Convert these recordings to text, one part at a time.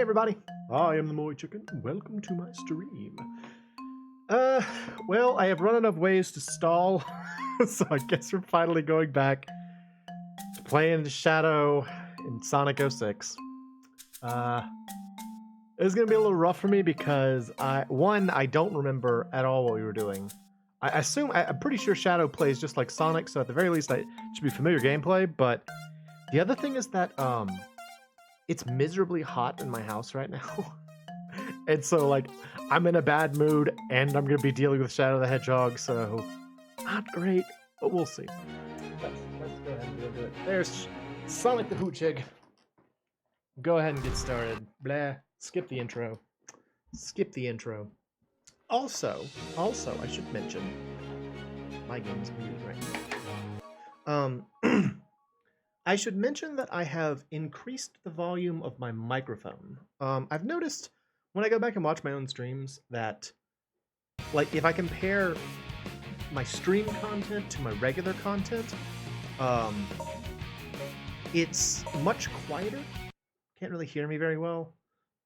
everybody, I am the MoeChicken. Welcome to my stream. Well, I have run out of ways to stall, so I guess we're finally going back to playing Shadow in Sonic 06. It's gonna be a little rough for me because I don't remember at all what we were doing. I'm pretty sure Shadow plays just like Sonic, so at the very least it should be familiar gameplay, but the other thing is that, it's miserably hot in my house right now. And so, like, I'm in a bad mood, and I'm gonna be dealing with Shadow the Hedgehog, so not great, but we'll see. Let's go ahead and do it. There's Sonic the Hedgehog. Go ahead and get started. Blah. Skip the intro. Skip the intro. Also, I should mention my game's muted right now. I should mention that I have increased the volume of my microphone. I've noticed when I go back and watch my own streams that, like, if I compare my stream content to my regular content, it's much quieter. Can't really hear me very well.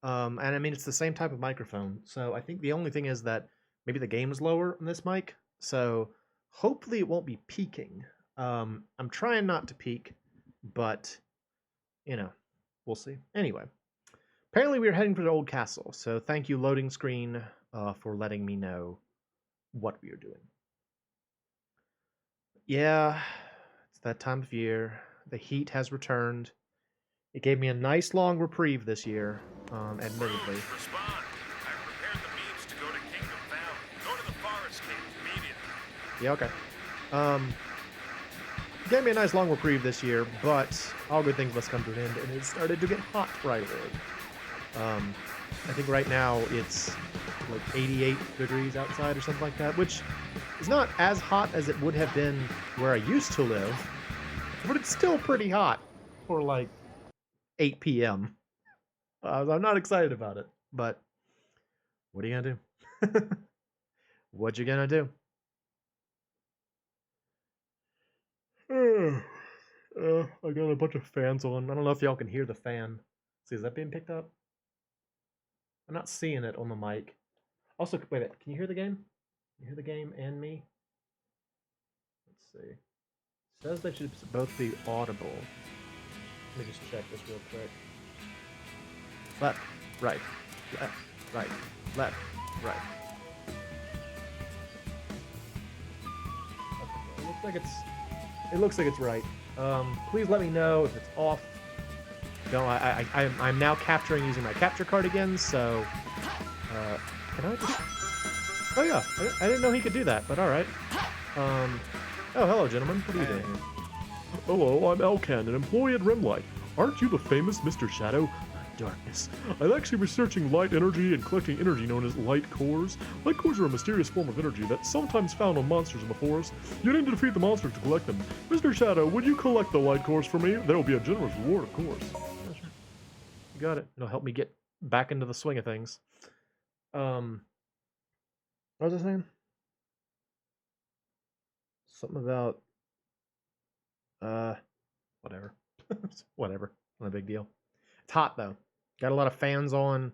And I mean, it's the same type of microphone. So I think the only thing is that maybe the gain is lower on this mic. So hopefully it won't be peaking. I'm trying not to peak. But, you know, we'll see. Anyway, apparently we are heading for the old castle, so thank you, loading screen, for letting me know what we are doing. Yeah, it's that time of year. The heat has returned. It gave me a nice long reprieve this year, admittedly. Respond. I've prepared the means to go to Kingdom Valley. Go to the forest cave immediately. Yeah, okay. Gave me a nice long reprieve this year, but all good things must come to an end, and it started to get hot right away. I think right now it's like 88 degrees outside or something like that, which is not as hot as it would have been where I used to live, but it's still pretty hot for like 8 p.m. I'm not excited about it, but what are you gonna do? What you gonna do? I got a bunch of fans on. I don't know if y'all can hear the fan. See, is that being picked up? I'm not seeing it on the mic. Also, wait a minute. Can you hear the game? Can you hear the game and me? Let's see. It says they should both be audible. Let me just check this real quick. Left, right, left, right, left, right. Okay, it looks like it's right. Please let me know if it's off. No, I'm now capturing using my capture card again, so can I just... Oh yeah, I didn't know he could do that, but alright. Oh, hello gentlemen, what are you doing here? Hello, I'm Elkan, an employee at Rimlight. Aren't you the famous Mr. Shadow? Darkness. I'm actually researching light energy and collecting energy known as light cores. Light cores are a mysterious form of energy that's sometimes found on monsters in the forest. You need to defeat the monsters to collect them. Mr. Shadow, would you collect the light cores for me? There will be a generous reward, of course. Yeah, sure. You got it. It'll help me get back into the swing of things. What was I saying? Something about... whatever. Whatever. Not a big deal. It's hot though. Got a lot of fans on.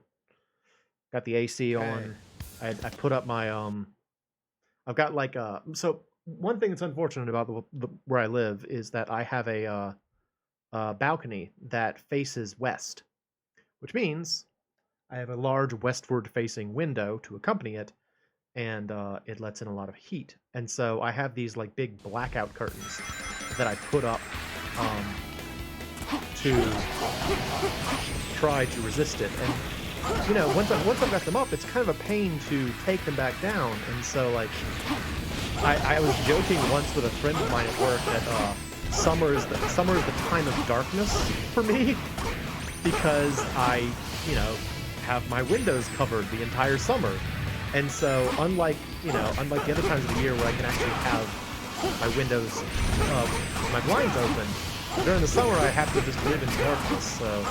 Got the AC on. I put up my I've got like so one thing that's unfortunate about where I live is that I have a balcony that faces west, which means I have a large westward facing window to accompany it, and it lets in a lot of heat. And so I have these like big blackout curtains that I put up to try to resist it. And you know, once I've got them up, it's kind of a pain to take them back down. And so like I was joking once with a friend of mine at work that summer is the time of darkness for me, because I, you know, have my windows covered the entire summer. And so unlike the other times of the year where I can actually have my windows, my blinds open, during the summer I have to just live in darkness, so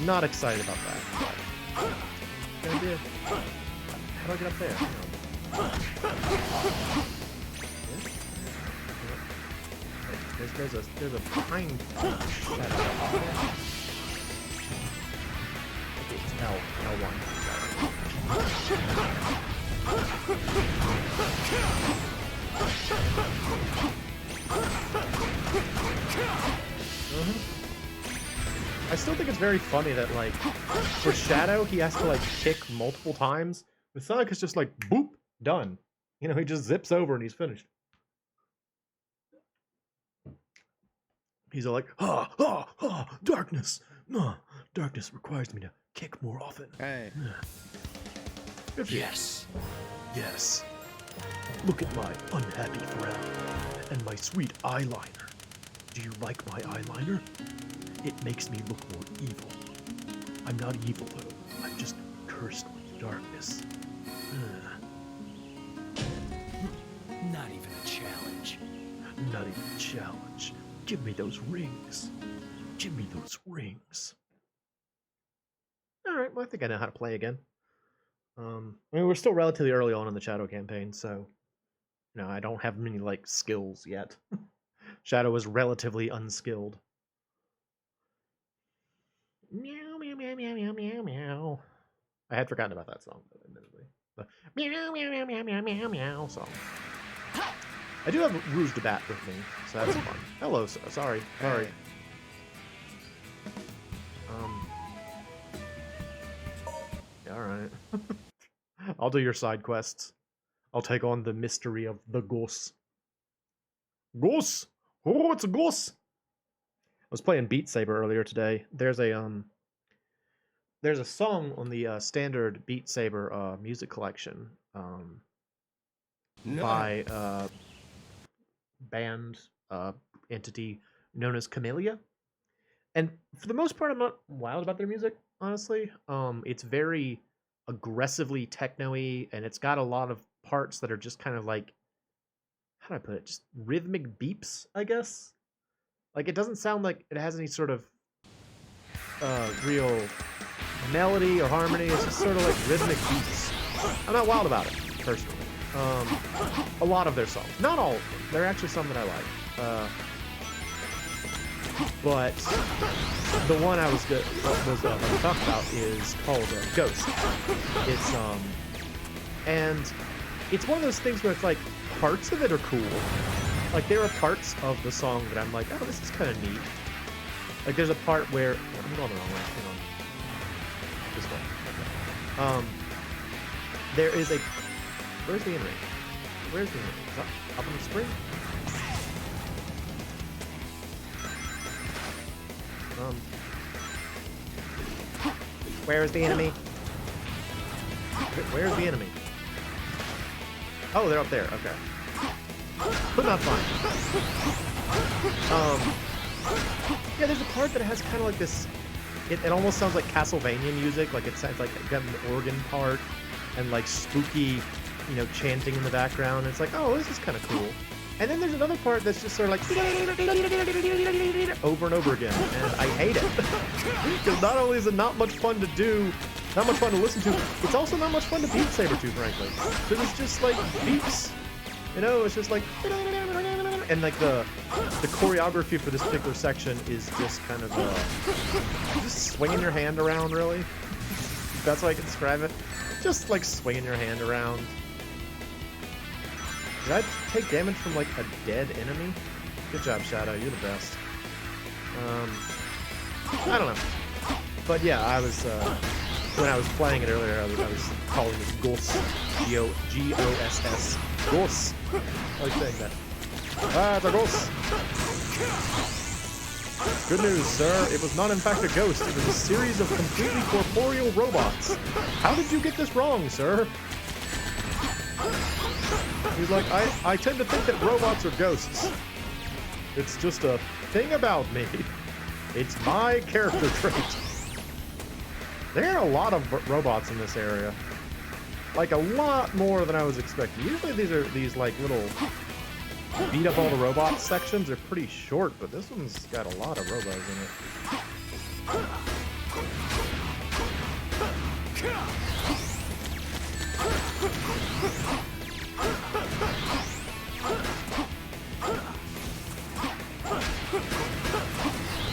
not excited about that. What can I do? How do I get up there? There's a pine tree. I still think it's very funny that, like, for Shadow, he has to, like, kick multiple times. With Sonic, it's just like, boop, done. You know, he just zips over and he's finished. He's all like, darkness. Darkness requires me to kick more often. Hey. Yes. Yes. Look at my unhappy frown and my sweet eyeliner. Do you like my eyeliner? It makes me look more evil. I'm not evil, though. I'm just cursed with darkness. Not even a challenge. Not even a challenge. Give me those rings. Give me those rings. Alright, well, I think I know how to play again. I mean, we're still relatively early on in the Shadow campaign, so... No, I don't have many, like, skills yet. Shadow is relatively unskilled. Meow, meow, meow, meow, meow, meow, meow. I had forgotten about that song, admittedly. The meow, meow, meow, meow, meow, meow, meow song. I do have Rouge de Bat with me, so that's fun. Hello, sorry. Hey. Yeah, alright. I'll do your side quests. I'll take on the mystery of the goose. Goose! Oh, it's a goose! I was playing Beat Saber earlier today. There's a song on the standard Beat Saber music collection by band entity known as Camellia. And for the most part, I'm not wild about their music, honestly. It's very aggressively techno-y, and it's got a lot of parts that are just kind of like, how do I put it? Just rhythmic beeps, I guess. Like, it doesn't sound like it has any sort of real melody or harmony. It's just sort of like rhythmic beats. I'm not wild about it, personally. A lot of their songs. Not all of them. There are actually some that I like. But the one I was going to talk about is called Ghost. It's and it's one of those things where it's like parts of it are cool. Like, there are parts of the song that I'm like, oh, this is kind of neat. Like, there's a part where I'm going the wrong way. Hang on. This way. Okay. There is a. Where's the in-ring? Where's the in-ring? Is that up in the spring? Where is the enemy? Where's the enemy? Oh, they're up there. Okay. But not fine. Yeah, there's a part that has kind of like this. It almost sounds like Castlevania music. Like, it sounds like it got an organ part and like spooky, you know, chanting in the background. It's like, oh, this is kind of cool. And then there's another part that's just sort of like over and over again, and I hate it because not only is it not much fun to do, not much fun to listen to, it's also not much fun to Beat Saber to, frankly, because it's just like beeps. You know, it's just like, and like the choreography for this particular section is just kind of just swinging your hand around, really. That's how I can describe it. Just like swinging your hand around. Did I take damage from like a dead enemy? Good job, Shadow. You're the best. I don't know. But yeah, I was when I was playing it earlier, I was calling it Goss. G-O-S-S. Goss. I like saying that. Ah, it's a Goss. Good news, sir. It was not in fact a ghost. It was a series of completely corporeal robots. How did you get this wrong, sir? He's like, I tend to think that robots are ghosts. It's just a thing about me. It's my character trait. There are a lot of robots in this area. Like, a lot more than I was expecting. Usually these like little beat up all the robots sections are pretty short, but this one's got a lot of robots in it.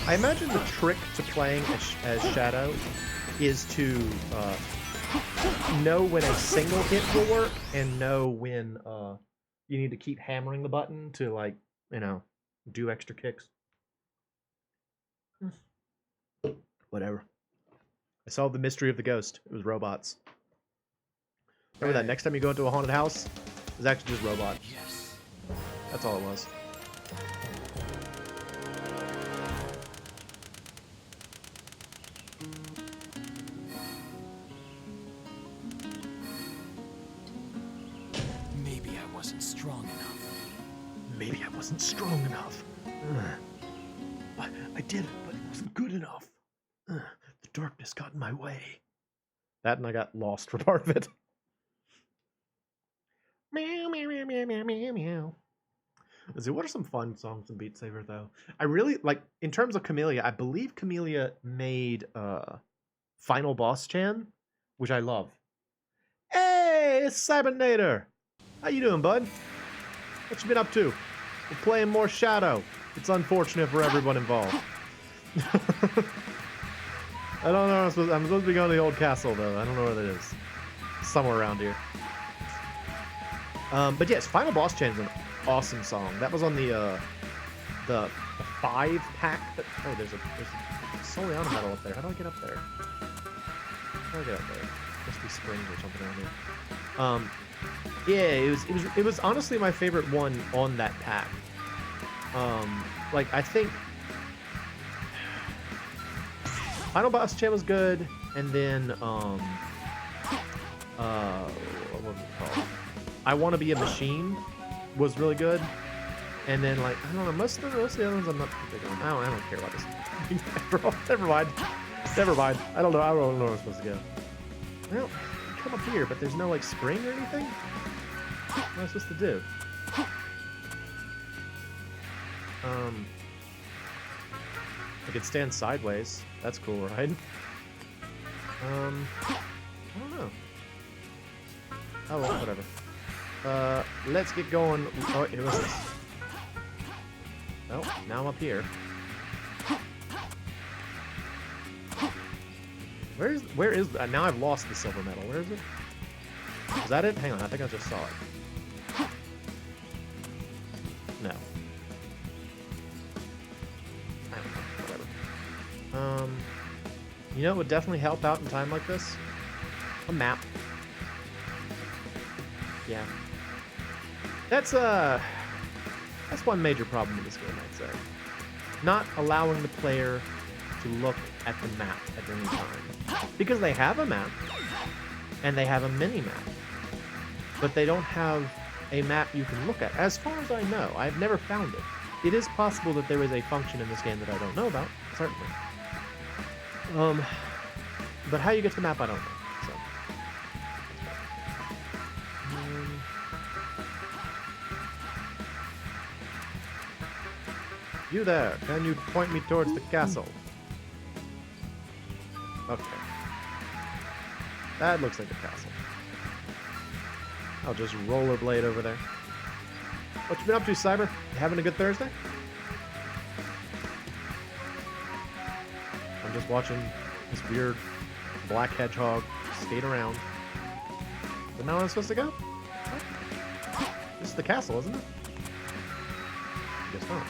I imagine the trick to playing as Shadow is to know when a single hit will work and know when you need to keep hammering the button to, like, you know, do extra kicks. Whatever. I solved the mystery of the ghost. It was robots. Remember that next time you go into a haunted house, it was actually just robots. Yes. That's all it was. Maybe I wasn't strong enough. Maybe I wasn't strong enough. I did it, but it wasn't good enough. The darkness got in my way. That and I got lost for part of it. Meow, meow, meow, meow, meow, meow, meow. Let's see, what are some fun songs in Beat Saber, though? I really, like, in terms of Camellia, I believe Camellia made Final Boss Chan, which I love. Hey, it's Cybernator! How you doing, bud? What you been up to? We're playing more Shadow. It's unfortunate for everyone involved. I don't know. I'm supposed to be going to the old castle, though. I don't know where that is. Somewhere around here. But yes, Final Boss Chan is an awesome song. That was on the 5 pack. Oh, there's a Soliana medal up there. How do I get up there? How do I get up there? Must be springs or something around here. Yeah, it was honestly my favorite one on that pack. Like, I think Final Boss Chan was good, and then what was it called? I Want to Be a Machine was really good, and then, like, I don't know, most of the other ones I'm not big on. I don't care about this. Never mind. I don't know where I'm supposed to go. Well, I come up here, but there's no, like, spring or anything. What am I supposed to do? I could stand sideways. That's cool, right? I don't know. Oh, well, whatever. Let's get going. Oh, wait, what's this? Oh, now I'm up here. Where is now I've lost the silver medal. Where is it? Is that it? Hang on, I think I just saw it. No. I don't know, whatever. You know what would definitely help out in time like this? A map. Yeah. That's one major problem with this game, I'd say. Not allowing the player to look at the map at any time. Because they have a map, and they have a mini-map, but they don't have a map you can look at. As far as I know, I've never found it. It is possible that there is a function in this game that I don't know about, certainly. But how you get to the map, I don't know. So. You there, can you point me towards the castle? Okay. That looks like a castle. I'll just rollerblade over there. What you been up to, Cyber? You having a good Thursday? I'm just watching this weird black hedgehog skate around. Is that not where I'm supposed to go? This is the castle, isn't it? I guess not.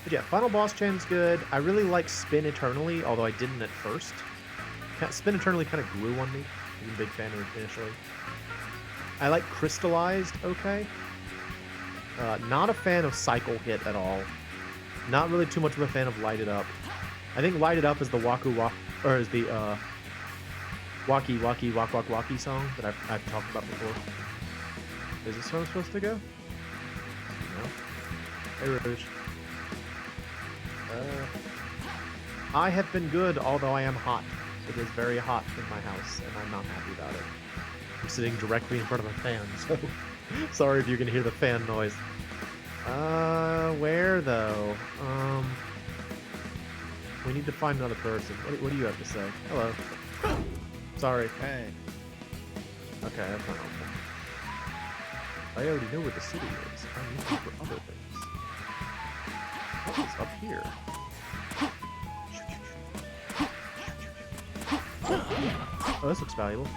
But yeah, Final Boss Chan's good. I really like Spin Eternally, although I didn't at first. Spin Eternally kind of grew on me. I was a big fan of it initially. I like Crystallized okay. Not a fan of Cycle Hit at all. Not really too much of a fan of Light It Up. I think Light It Up is the or is the Waki Waki Wak Wak Waki song that I've talked about before. Is this where I'm supposed to go? No. Hey, Rouge. I have been good, although I am hot. It is very hot in my house, and I'm not happy about it. I'm sitting directly in front of a fan, so sorry if you can hear the fan noise. Where though? We need to find another person. What do you have to say? Hello. Sorry. Hey. Okay, that's not helpful. I already know where the city is. I'm looking for other things. What is up here? Oh, this looks valuable.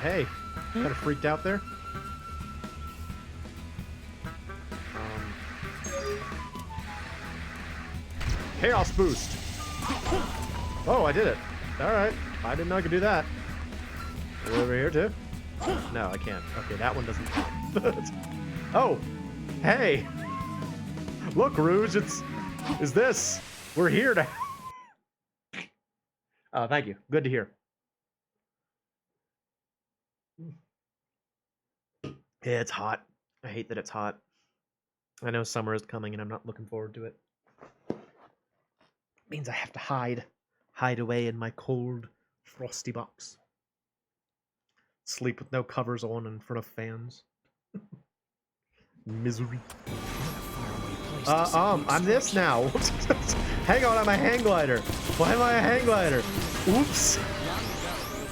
Hey, kind of freaked out there. Chaos boost. Oh, I did it. All right, I didn't know I could do that. Over here too. No, I can't. Okay, that one doesn't count. Oh, hey. Look, Rouge, is this? We're here to. Oh, thank you. Good to hear. Yeah, it's hot. I hate that it's hot. I know summer is coming and I'm not looking forward to it. Means I have to hide away in my cold, frosty box. Sleep with no covers on in front of fans. Misery. I'm this now. Hang on, I'm a hang glider. Why am I a hang glider? Oops.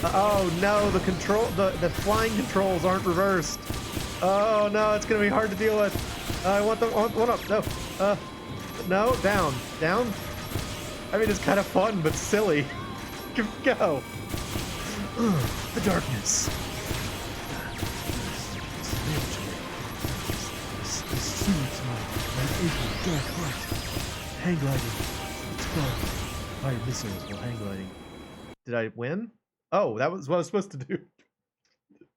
Oh no, the flying controls aren't reversed. Oh no, it's gonna be hard to deal with. I want one up. No. No, down. Down. I mean, it's kind of fun, but silly. Go. The darkness. Soothes my aching dark heart. Hang gliding. It's fun. Fire missiles while hang gliding. Did I win? Oh, that was what I was supposed to do.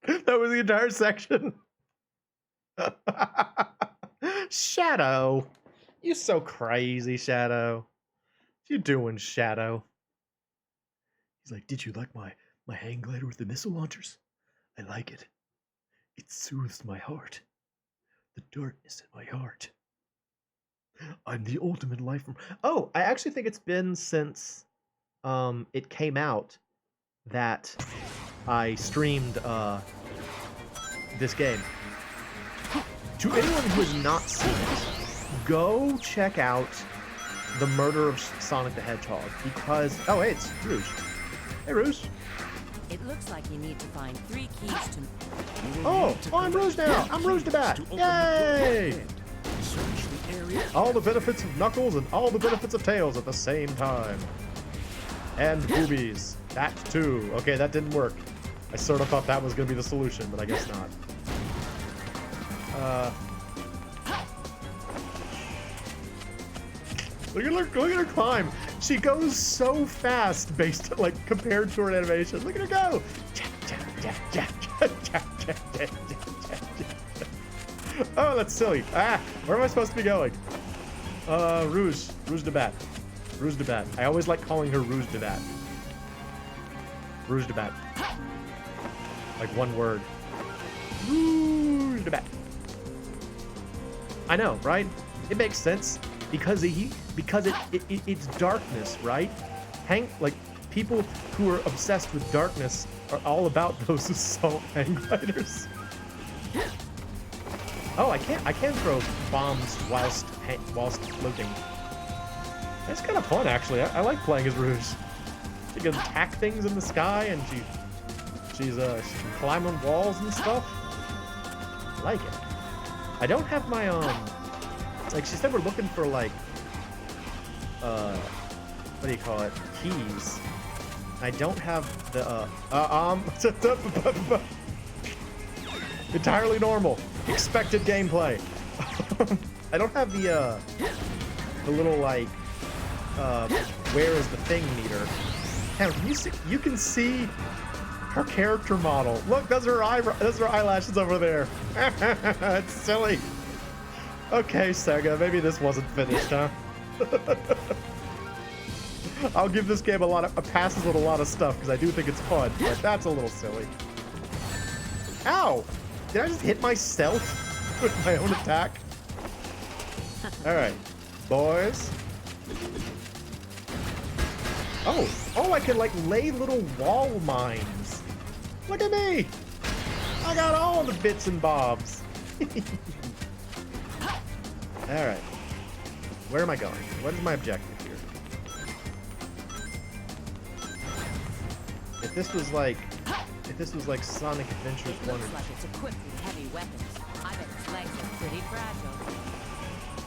That was the entire section. Shadow. You so crazy, Shadow. What you doing, Shadow? He's like, did you like my hang glider with the missile launchers? I like it. It soothes my heart. The darkness in my heart. I'm the ultimate life form. Oh, I actually think it's been since it came out that I streamed this game. To anyone who has not seen it, go check out The Murder of Sonic the Hedgehog because oh hey, it's Rouge. Hey Rouge. It looks like you need to find 3 keys to. Oh, I'm Rouge now. I'm Rouge the Bat. Yay! All the benefits of Knuckles and all the benefits of Tails at the same time. And boobies. That too. Okay, that didn't work. I sort of thought that was going to be the solution, but I guess not. Look at her climb. She goes so fast based like compared to her animation. Look at her go. Oh, that's silly. Ah, where am I supposed to be going? Rouge de Bat. Rouge de Bat. I always like calling her Rouge de Bat. Rouge de Bat. Like one word. Rouge de Bat. I know, right? It makes sense because it's darkness, right? Like people who are obsessed with darkness are all about those assault hang gliders. Oh, I can throw bombs whilst floating. That's kind of fun, actually. I like playing as Rouge. She can attack things in the sky, and she can climb on walls and stuff. I like it. I don't have my like she said we're looking for like what do you call it? Keys. I don't have the entirely normal. Expected gameplay. I don't have the little like where is the thing meter. Hang on, can you see? You can see her character model. Look, those are her eyelashes over there. It's silly. Okay, Sega, maybe this wasn't finished, huh? I'll give this game passes with a lot of stuff because I do think it's fun, but that's a little silly. Ow! Did I just hit myself with my own attack? Alright, boys. Oh, I can like lay little wall mines. Look at me! I got all the bits and bobs. Alright. Where am I going? What is my objective here? If this was like Sonic Adventures 1 or Looks like it's equipped with heavy weapons. I bet its legs are pretty fragile.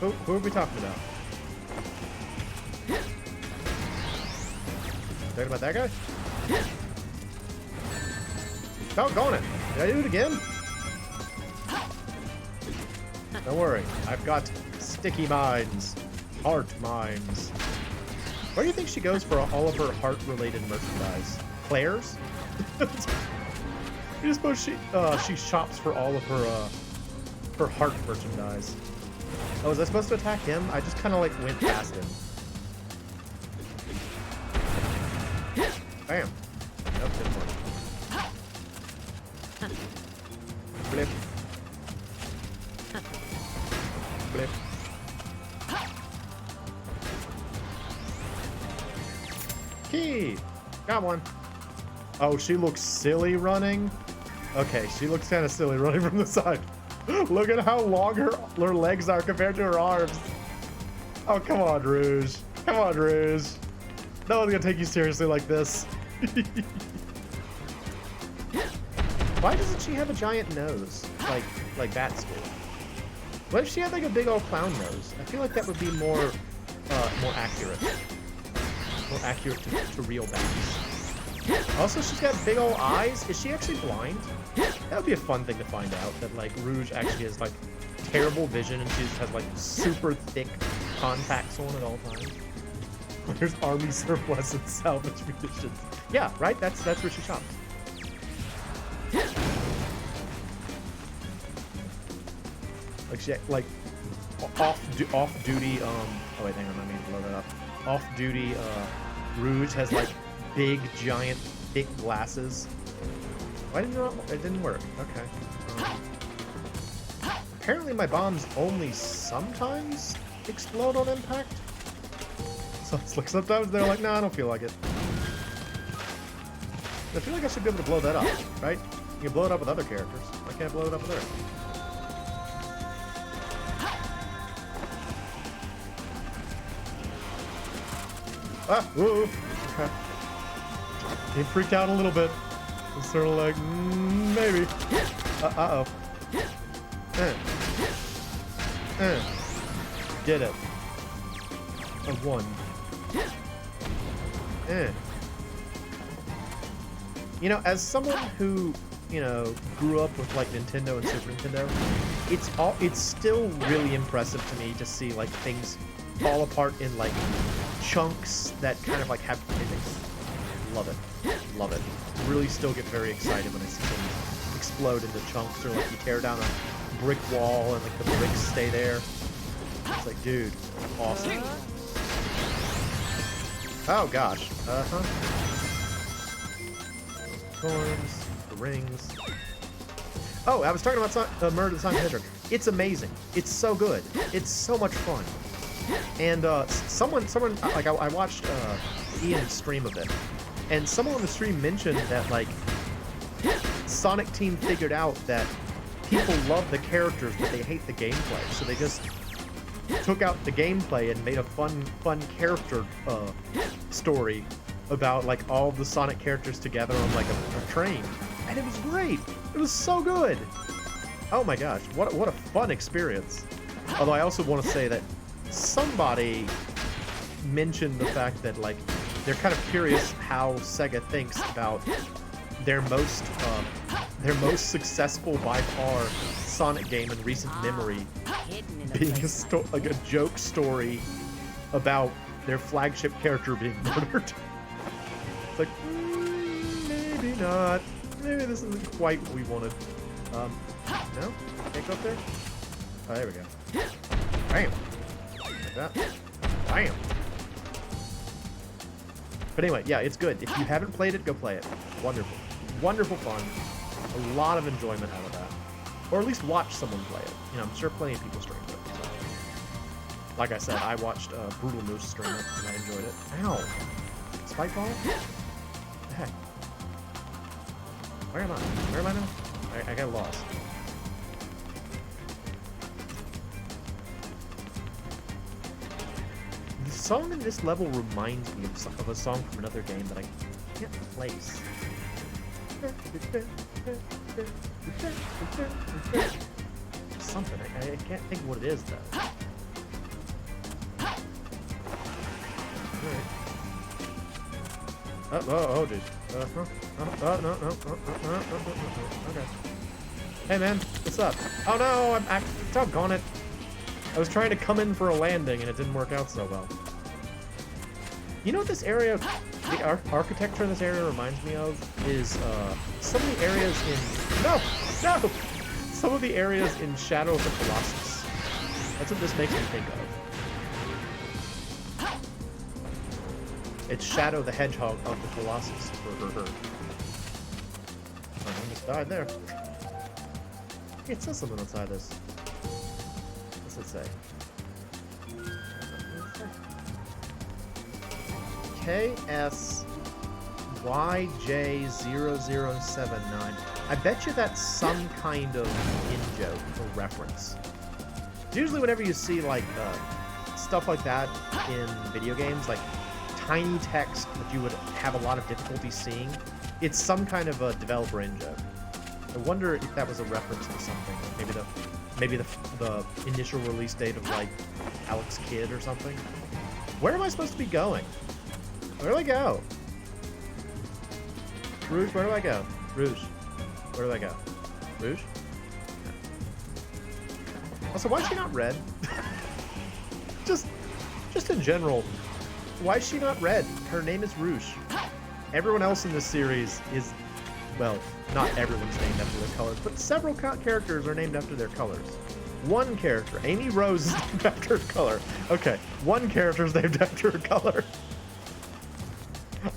Who are we talking about? Talking about that guy? Doggone it! Did I do it again? Don't worry, I've got sticky mines. Heart mines. Where do you think she goes for all of her heart-related merchandise? Claire's? You suppose she shops for all of her heart merchandise. Oh, was I supposed to attack him? I just kind of like went past him. Bam. Nope, didn't work. Blip. Blip. Key! Got one. Oh, she looks silly running? Okay, she looks kind of silly running from the side. Look at how long her legs are compared to her arms. Oh, come on, Rouge. Come on, Rouge. No one's gonna take you seriously like this. Why doesn't she have a giant nose? Like bats do? What if she had like a big old clown nose? I feel like that would be more accurate. More accurate to real bats. Also, she's got big old eyes. Is she actually blind? That would be a fun thing to find out, that like Rouge actually has like terrible vision and she just has like super thick contacts on at all times. There's army surplus and salvage munitions. Yeah, right? That's where she shops. Like she off duty oh wait, hang on, I mean to blow that up. Off duty Rouge has like big giant thick glasses. Why didn't it didn't work? Okay. Apparently my bombs only sometimes explode on impact. So it's like sometimes they're like, no, I don't feel like it. I feel like I should be able to blow that up, right? You can blow it up with other characters. Why can't I blow it up with her? Ah, woo! Okay. He freaked out a little bit. It's sort of like, maybe. Uh-oh. Did it. A 1. You know, as someone who, you know, grew up with like Nintendo and Super Nintendo, it's still really impressive to me to see like things fall apart in like chunks that kind of like have physics. Love it. Love it. Really still get very excited when I see things explode into chunks, or like you tear down a brick wall and like the bricks stay there. It's like, dude, awesome. Oh gosh. Uh-huh. Coins, the rings. Oh, I was talking about Murder of Sonic the Hedgehog. It's amazing. It's so good. It's so much fun. And someone like I watched Ian's stream of it, and someone on the stream mentioned that like Sonic Team figured out that people love the characters but they hate the gameplay, so they just took out the gameplay and made a fun character story about like all the Sonic characters together on like a train, and it was great. It was so good. Oh my gosh, what a fun experience. Although I also want to say that somebody mentioned the fact that like they're kind of curious how Sega thinks about their most successful by far Sonic game in recent memory being a joke story about their flagship character being murdered. It's like, maybe not. Maybe this isn't quite what we wanted. No? Can't go up there? Oh, there we go. Bam! Like that. Bam! But anyway, yeah, it's good. If you haven't played it, go play it. Wonderful. Wonderful fun. A lot of enjoyment out of that. Or at least watch someone play it. You know, I'm sure plenty of people streamed it. So. Like I said, I watched Brutal Moose stream it, and I enjoyed it. Ow! Spike ball? What the heck? Where am I? Where am I now? I got lost. The song in this level reminds me of a song from another game that I can't place. Something. I can't think of what it is, though. Oh, dude. Okay. Hey, man, what's up? Oh no, I'm doggone it. I was trying to come in for a landing and it didn't work out so well. You know what this area, the architecture in this area reminds me of is some of the areas in some of the areas in Shadow of the Colossus. That's what this makes me think of. It's Shadow the Hedgehog of the Colossus. Oh, I almost died there. It says something outside this. What's it say? KSYJ0079. I bet you that's some kind of in-joke or reference. Usually whenever you see like stuff like that in video games, like tiny text that you would have a lot of difficulty seeing, it's some kind of a developer in-joke. I wonder if that was a reference to something. Maybe the initial release date of like Alex Kidd or something. Where am I supposed to be going? Where do I go? Rouge, where do I go? Rouge, where do I go? Rouge? Also, why is she not red? just in general, why is she not red? Her name is Rouge. Everyone else in this series is, well, not everyone's named after their colors, but several characters are named after their colors. One character, Amy Rose, is named after her color. Okay, one character is named after her color.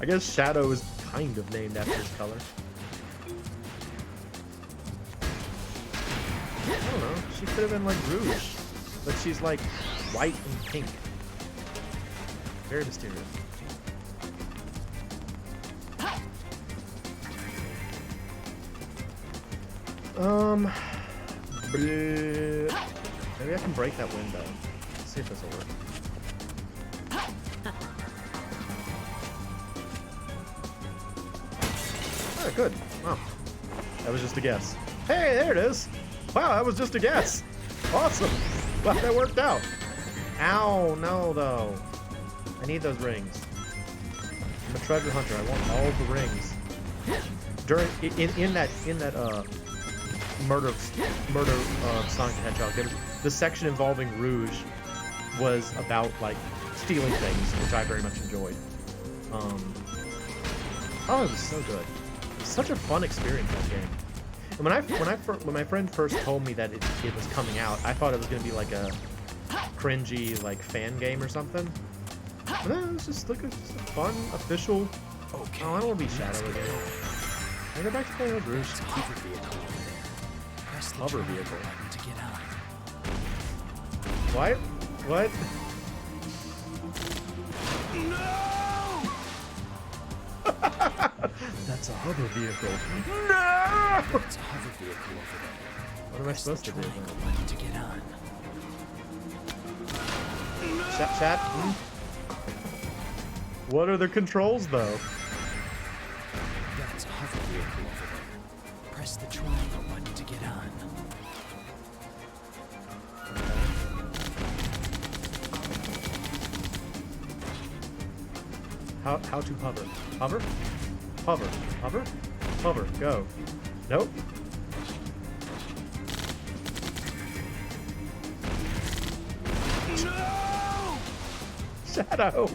I guess Shadow is kind of named after his color. I don't know. She could have been like Rouge, but she's like white and pink. Very mysterious. Maybe I can break that window. Let's see if this will work. Oh, good. Wow. That was just a guess. Hey, there it is. Wow, that was just a guess. Awesome. Well, that worked out. Ow, no, though. I need those rings. I'm a treasure hunter. I want all the rings. During in that murder of Sonic the Hedgehog, the section involving Rouge was about like stealing things, which I very much enjoyed. Oh, it was so good. Such a fun experience, that game. And when my friend first told me that it was coming out, I thought it was gonna be like a cringy like fan game or something. But no, it's just like just a fun official. Okay. Oh, I don't want to be Shadow again. Can I go back to playing with Rouge? Hover vehicle over there. Press the Hover triangle vehicle. button to get on. What? What? That's a hover vehicle. No! It's a hover vehicle over there. What am I supposed to do? Triangle button to get on. Chat? What are the controls, though? That's a hover vehicle over there. Press the triangle button to get on. How to hover? Hover? Hover. Hover? Hover. Go. Nope. No! Shadow!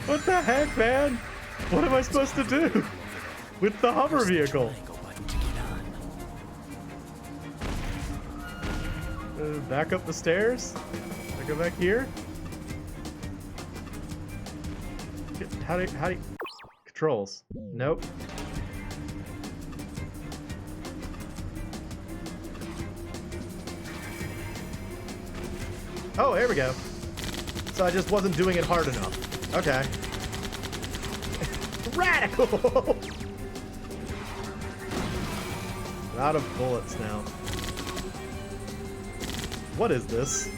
What the heck, man? What am I supposed to do with the hover vehicle? Triangle button to get on. Back up the stairs? I go back here? How do you... Controls. Nope. Oh, here we go. So I just wasn't doing it hard enough. Okay. Radical! Out of bullets now. What is this?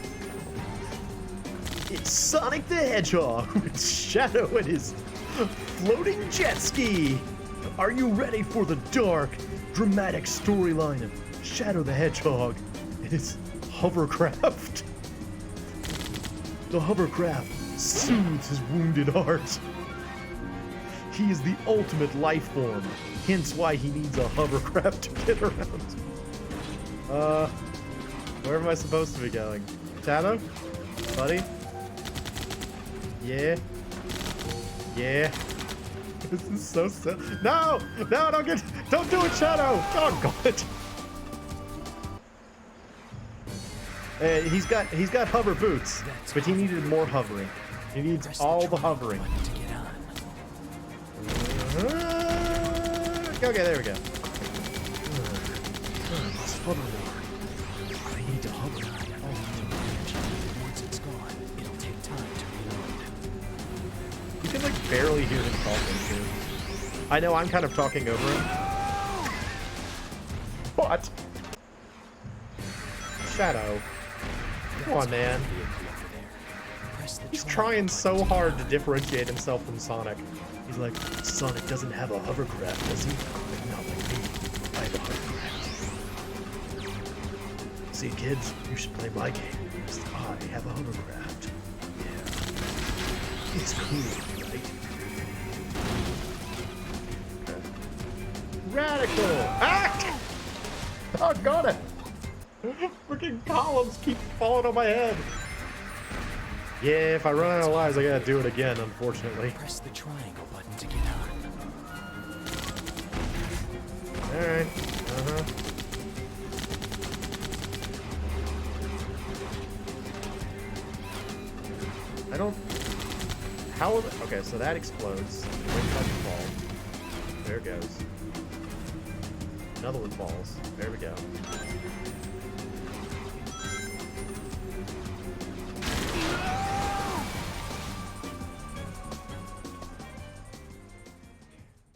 It's Sonic the Hedgehog with Shadow and his floating jet ski. Are you ready for the dark, dramatic storyline of Shadow the Hedgehog and his hovercraft? The hovercraft soothes his wounded heart. He is the ultimate life form, hence why he needs a hovercraft to get around. Where am I supposed to be going? Shadow? Buddy? Yeah? Yeah? This is so silly. No! No, don't do it, Shadow! Oh, God! He's got hover boots, but he needed more hovering. He needs all the hovering. Okay, there we go. I need to hover all the energy. Once it's gone, it'll take time to reload. You can like barely hear him talking too. I know I'm kind of talking over him. What? Shadow. Come on, man. He's trying so hard to differentiate himself from Sonic. He's like, Sonic doesn't have a hovercraft, does he? Not like me. I have a hovercraft. See, kids, you should play my game. Because I have a hovercraft. Yeah. It's cool, right? Okay. Radical! Ah! Oh, got it! Freaking columns keep falling on my head. Yeah, if I run out of lives, I gotta do it again, unfortunately. Press the triangle button to get on. Alright. I don't... How... Okay, so that explodes. One touch fall. There it goes. Another one falls. There we go.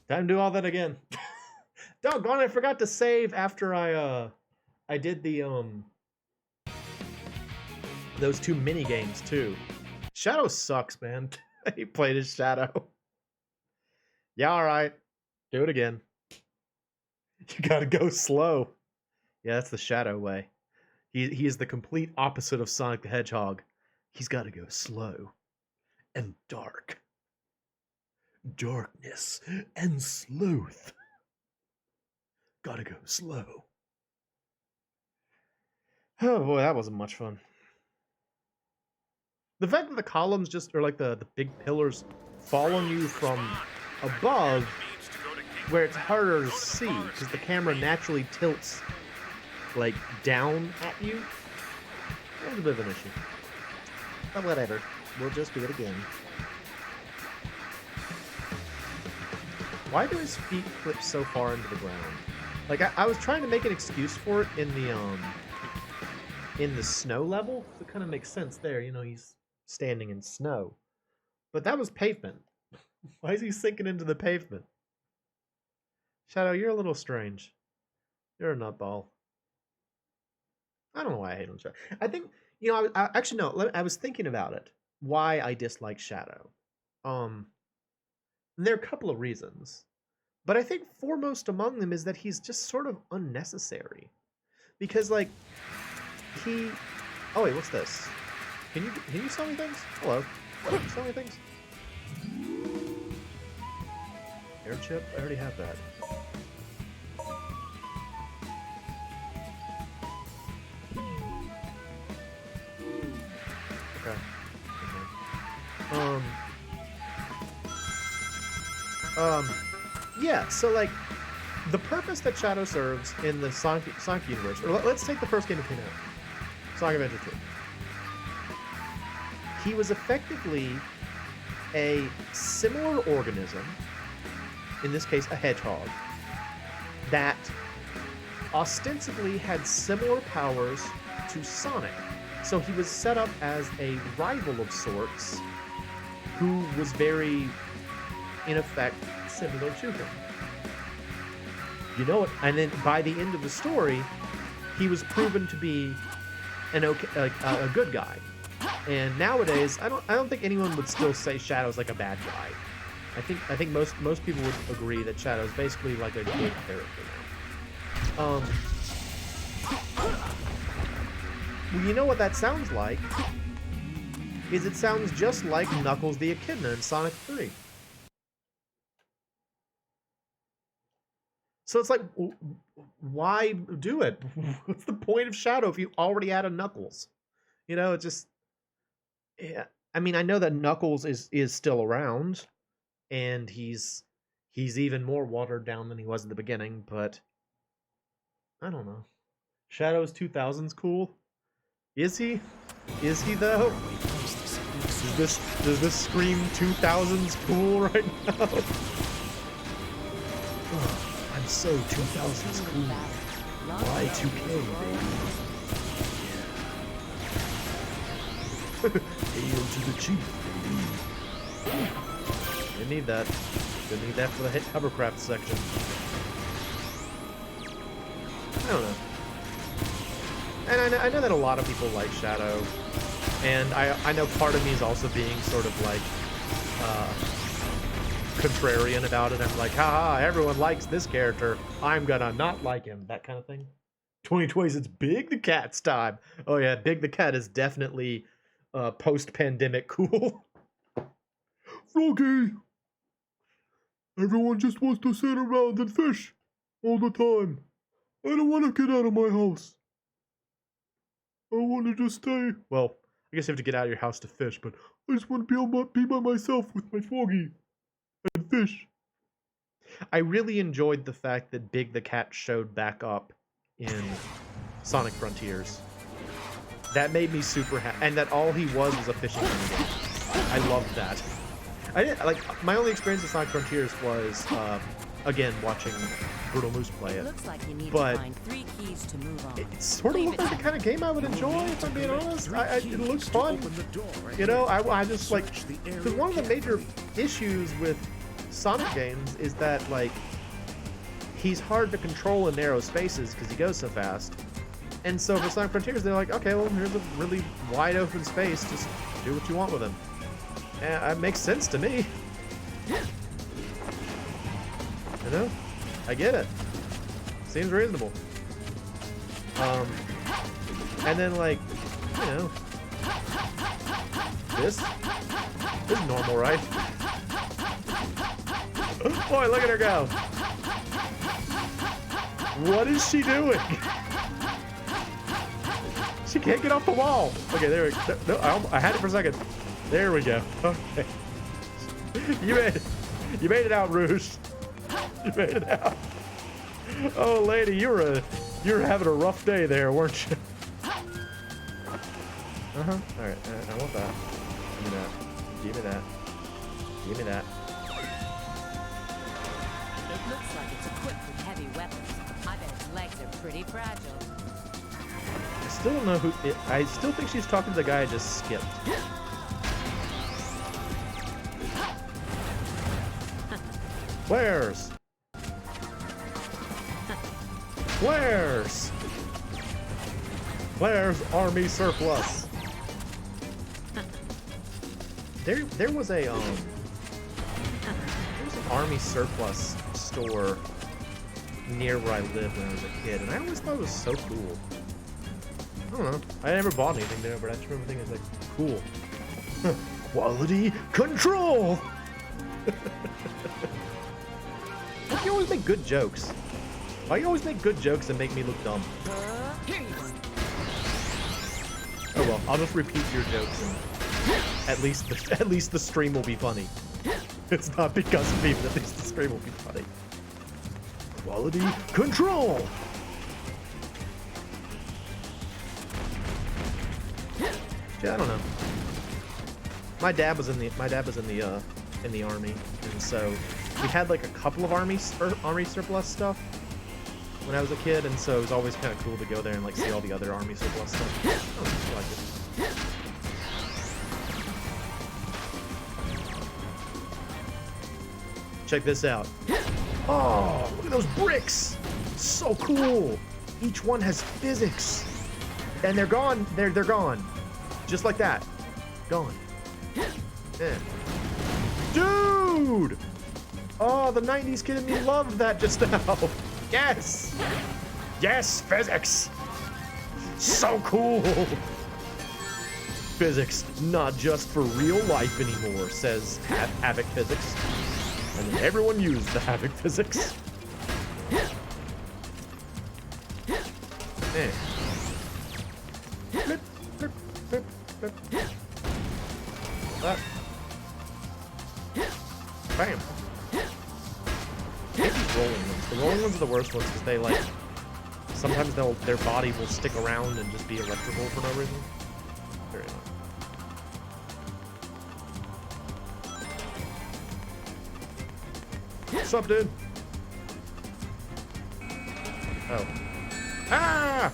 Time to do all that again. Doggone, I forgot to save after I did the those two mini games too. Shadow sucks, man. He played as Shadow. Yeah, all right. Do it again. You gotta go slow. Yeah, that's the Shadow way. He is the complete opposite of Sonic the Hedgehog. He's got to go slow and dark. Darkness and sleuth. Gotta go slow. Oh boy, that wasn't much fun. The fact that the columns just are like the big pillars fall on you from above, where it's harder to see because the camera naturally tilts like down at you. That's a bit of an issue. But whatever, we'll just do it again. Why do his feet clip so far into the ground? Like I was trying to make an excuse for it in the snow level. It kind of makes sense there. You know, he's standing in snow, but that was pavement. Why is he sinking into the pavement? Shadow, you're a little strange. You're a nutball. I don't know why I hate him. I think, you know, I actually no. I was thinking about it. Why I dislike Shadow. And there are a couple of reasons, but I think foremost among them is that he's just sort of unnecessary. Because like he, oh wait, what's this? Can you sell me things? Hello, can you sell me things? Air chip, I already have that. Okay. Yeah, so like, the purpose that Shadow serves in the Sonic universe, or let's take the first game that came out, Sonic Adventure 2. He was effectively a similar organism, in this case a hedgehog, that ostensibly had similar powers to Sonic. So he was set up as a rival of sorts, who was very, in effect, similar to him. You know it, and then by the end of the story, he was proven to be a good guy. And nowadays, I don't think anyone would still say Shadow's like a bad guy. I think most people would agree that Shadow's basically like a good character now. Well, you know what that sounds like? It sounds just like Knuckles the Echidna in Sonic 3. So it's like, why do it? What's the point of Shadow if you already had a Knuckles? You know, it just, yeah. I mean, I know that Knuckles is still around, and he's even more watered down than he was at the beginning, but I don't know. Shadow's 2000's cool. Is he? Is he though? Does this scream 2000's cool right now? Oh, I'm so 2000's cool. Y2K, baby. Hail to the chief, baby. Didn't need that. Didn't need that for the hit hovercraft section. I don't know. And I know that a lot of people like Shadow, and I know part of me is also being sort of like contrarian about it. I'm like, haha, everyone likes this character. I'm gonna not like him. That kind of thing. 2020s, it's Big the Cat's time. Oh yeah, Big the Cat is definitely post-pandemic cool. Froggy! Everyone just wants to sit around and fish all the time. I don't want to get out of my house. I want to just stay. Well, I guess you have to get out of your house to fish, but I just want to be by myself with my Froggy and fish. I really enjoyed the fact that Big the Cat showed back up in Sonic Frontiers. That made me super happy, and that all he was a fishing game. I loved that. I didn't like my only experience with Sonic Frontiers was again watching Brutal Moose play it. Looks like you need But to find 3 keys to move on. it sort of looked like the kind of game I would enjoy, if I'm being honest. It looks fun. You know, I just like, because one of the major issues with Sonic games is that like he's hard to control in narrow spaces because he goes so fast. And so for Sonic Frontiers, they're like, okay, well, here's a really wide open space. Just do what you want with him. And it makes sense to me. You know? I get it. Seems reasonable. And then, like, you know, this is normal, right? Boy, look at her go. What is she doing? She can't get off the wall. Okay, there we go. No, I had it for a second. There we go. Okay. You made it out, Rouge. You made it out. Oh, lady, you were having a rough day there, weren't you? Uh-huh. All right, I want that. Give me that. Give me that. Give me that. It looks like it's equipped with heavy weapons. I bet its legs are pretty fragile. I still don't know who. I still think she's talking to the guy I just skipped. Where's? Where's army surplus? There was an army surplus store near where I lived when I was a kid, and I always thought it was so cool. I don't know. I never bought anything there, but I just remember thinking it's like cool. Quality control. Why do you always make good jokes? Why do you always make good jokes and make me look dumb? Here you go. Oh well, I'll just repeat your jokes, and at least the stream will be funny. It's not because of me, but at least the stream will be funny. Quality control. Yeah, I don't know. My dad was in the army, and so we had like a couple of army surplus stuff when I was a kid, and so it was always kind of cool to go there and like see all the other army surplus stuff. I like it. Check this out. Oh, look at those bricks! So cool. Each one has physics, and they're gone. They're gone, just like that. Gone. Yeah. Dude! Oh, the 90s kid in me loved that just now. Yes! Yes, physics! So cool! Physics, not just for real life anymore, says Havoc Physics. And then everyone used the Havoc Physics. Flip, flip, flip, flip. That. Bam. I hate these rolling ones. The rolling ones are the worst ones because they like sometimes their body will stick around and just be electrical for no reason. Very annoying. What's up, dude? Oh. Ah!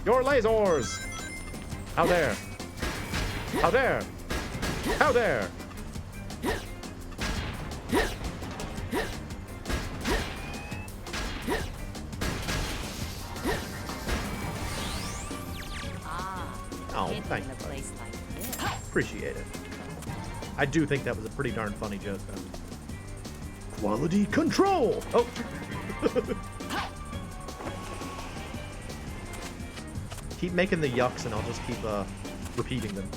Your lasers! How dare! How dare! How dare! Oh, thank you. Place like this. Appreciate it. I do think that was a pretty darn funny joke, though. Quality control! Oh! Keep making the yucks and I'll just keep repeating them.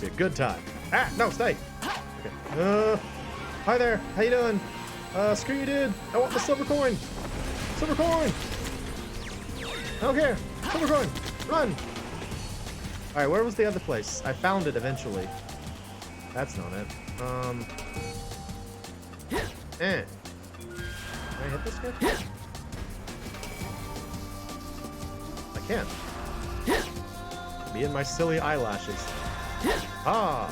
Be a good time. Ah, no, stay! Okay. Hi there, how you doing? Screw you, dude. I want the silver coin! Silver coin! I don't care! Silver coin! Run! Alright, where was the other place? I found it eventually. That's not it. Can I hit this guy? I can't. Me and my silly eyelashes. Ah!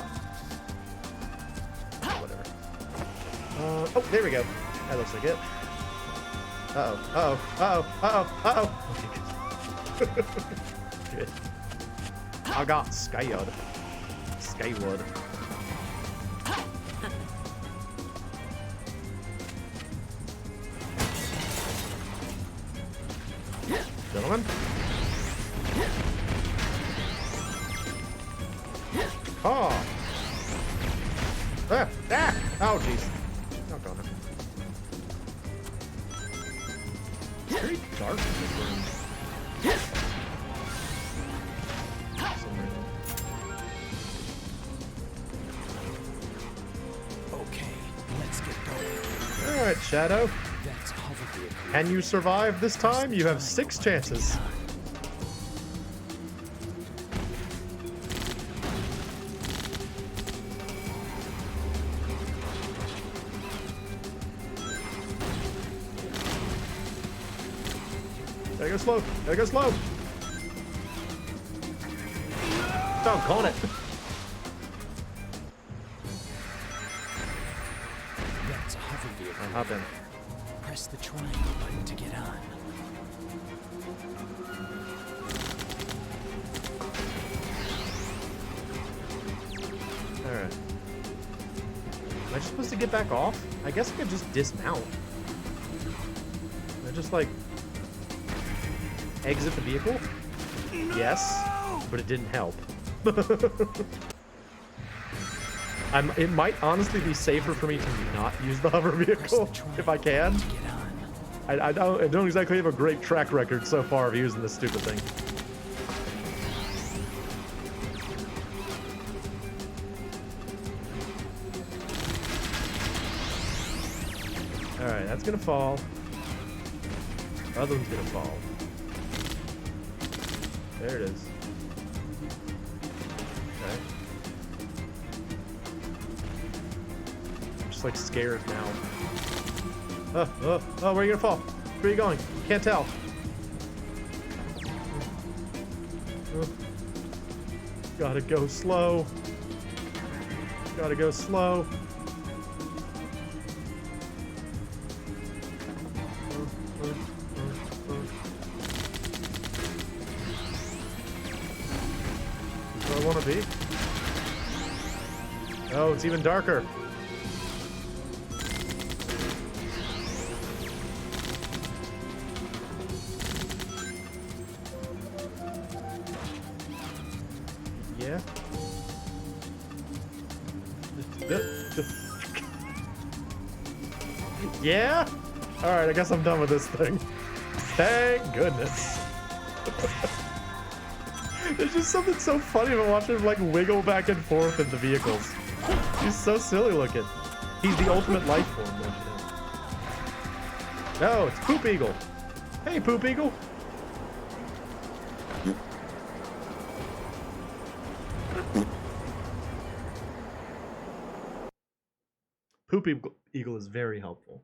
Whatever. Oh, there we go. That looks like it. Uh-oh, uh-oh, uh-oh, uh-oh, uh-oh! Okay, good. I got scared. Scared. Gentlemen. Oh. Ah. Ah. Oh, jeez. Not gonna. It's very dark in this room. For some reason. Okay, let's get going. All right, Shadow. That's hover vehicle. Can you survive this time? You have 6 chances. Gotta go slow. Gotta go slow. Doggone it. That's a hover vehicle. I'll hop in. Press the triangle button to get on. Alright. Am I just supposed to get back off? I guess I could just dismount. I just like exit the vehicle? Yes, but it didn't help. It might honestly be safer for me to not use the hover vehicle if I can. To get on. I don't exactly have a great track record so far of using this stupid thing. Alright, that's gonna fall. The other one's gonna fall. There it is. Okay. I'm just like scared now. Oh, where are you gonna fall? Where are you going? Can't tell. Gotta go slow. Gotta go slow. Where I wanna be? Oh, it's even darker. Yeah. Yeah? Alright, I guess I'm done with this thing. Thank goodness. There's just something so funny about watching him like wiggle back and forth in the vehicles. He's so silly looking. He's the ultimate life form, don't you know? No, it's Poop Eagle. Hey, Poop Eagle. Poop Eagle is very helpful.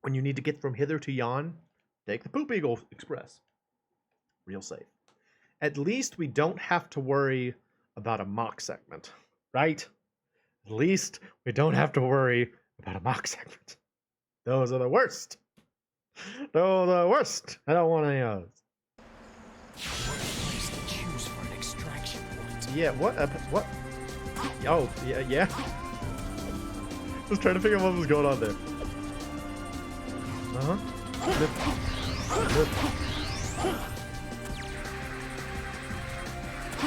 When you need to get from hither to yon, take the Poop Eagle Express. Real safe. At least we don't have to worry about a mock segment, right? At least we don't have to worry about a mock segment. Those are the worst. Those are the worst. I don't want any of those. What place to choose for an extraction point? Yeah, what? Oh, yeah. Just trying to figure out what was going on there.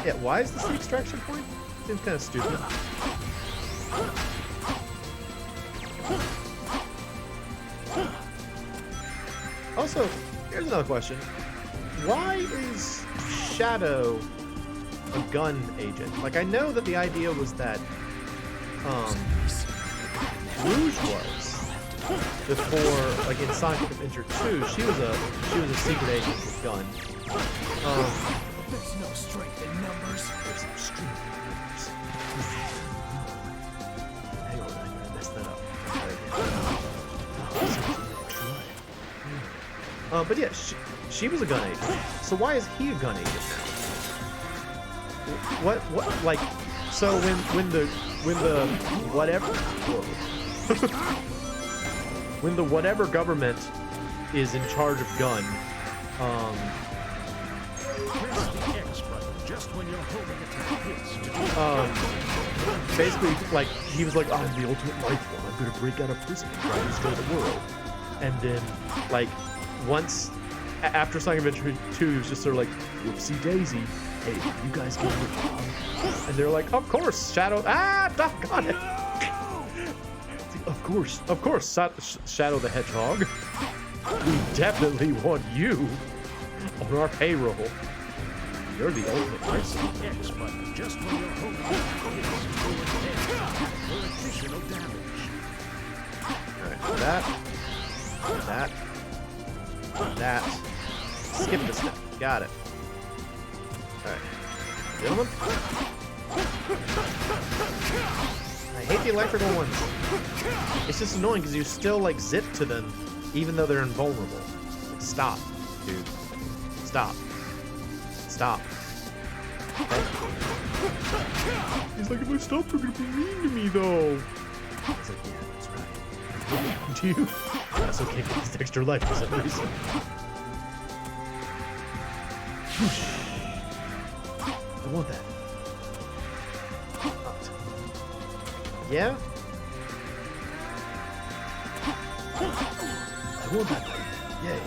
Yeah, why is this the extraction point? Seems kind of stupid. Also, here's another question. Why is Shadow a gun agent? Like, I know that the idea was that Rouge was before, like in Sonic the Hedgehog 2, she was a secret agent with gun. There's no strength in numbers. There's some strength in numbers. Hang on, I messed that up. But yeah, she was a gun agent. So why is he a gun agent now? What like? So when the whatever when the whatever government is in charge of gun, Press the X button just when your homing attack hits. basically, like, he was like, I'm the ultimate life form. I'm gonna break out of prison and try to destroy the world. And then, like, once after Sonic Adventure 2, he was just sort of like, whoopsie daisy. Hey, you guys get your job. And they're like, of course, Shadow. Doggone it. Of course, Shadow the Hedgehog. We definitely want you on our payroll. You're the ultimate person. X button just when your homing attack hits. For additional damage. Alright, that. Skip the step. Got it. Alright. Gentlemen? I hate the electrical ones. It's just annoying because you still, like, zip to them even though they're invulnerable. Like, stop, dude. Stop. Stop. Okay. He's like, if I stop, they're gonna be mean to me, though. It's like, yeah, that's right. Do you? I also can't get this extra life for some reason. Whoosh. I want that. Yeah? I want that light. Yay.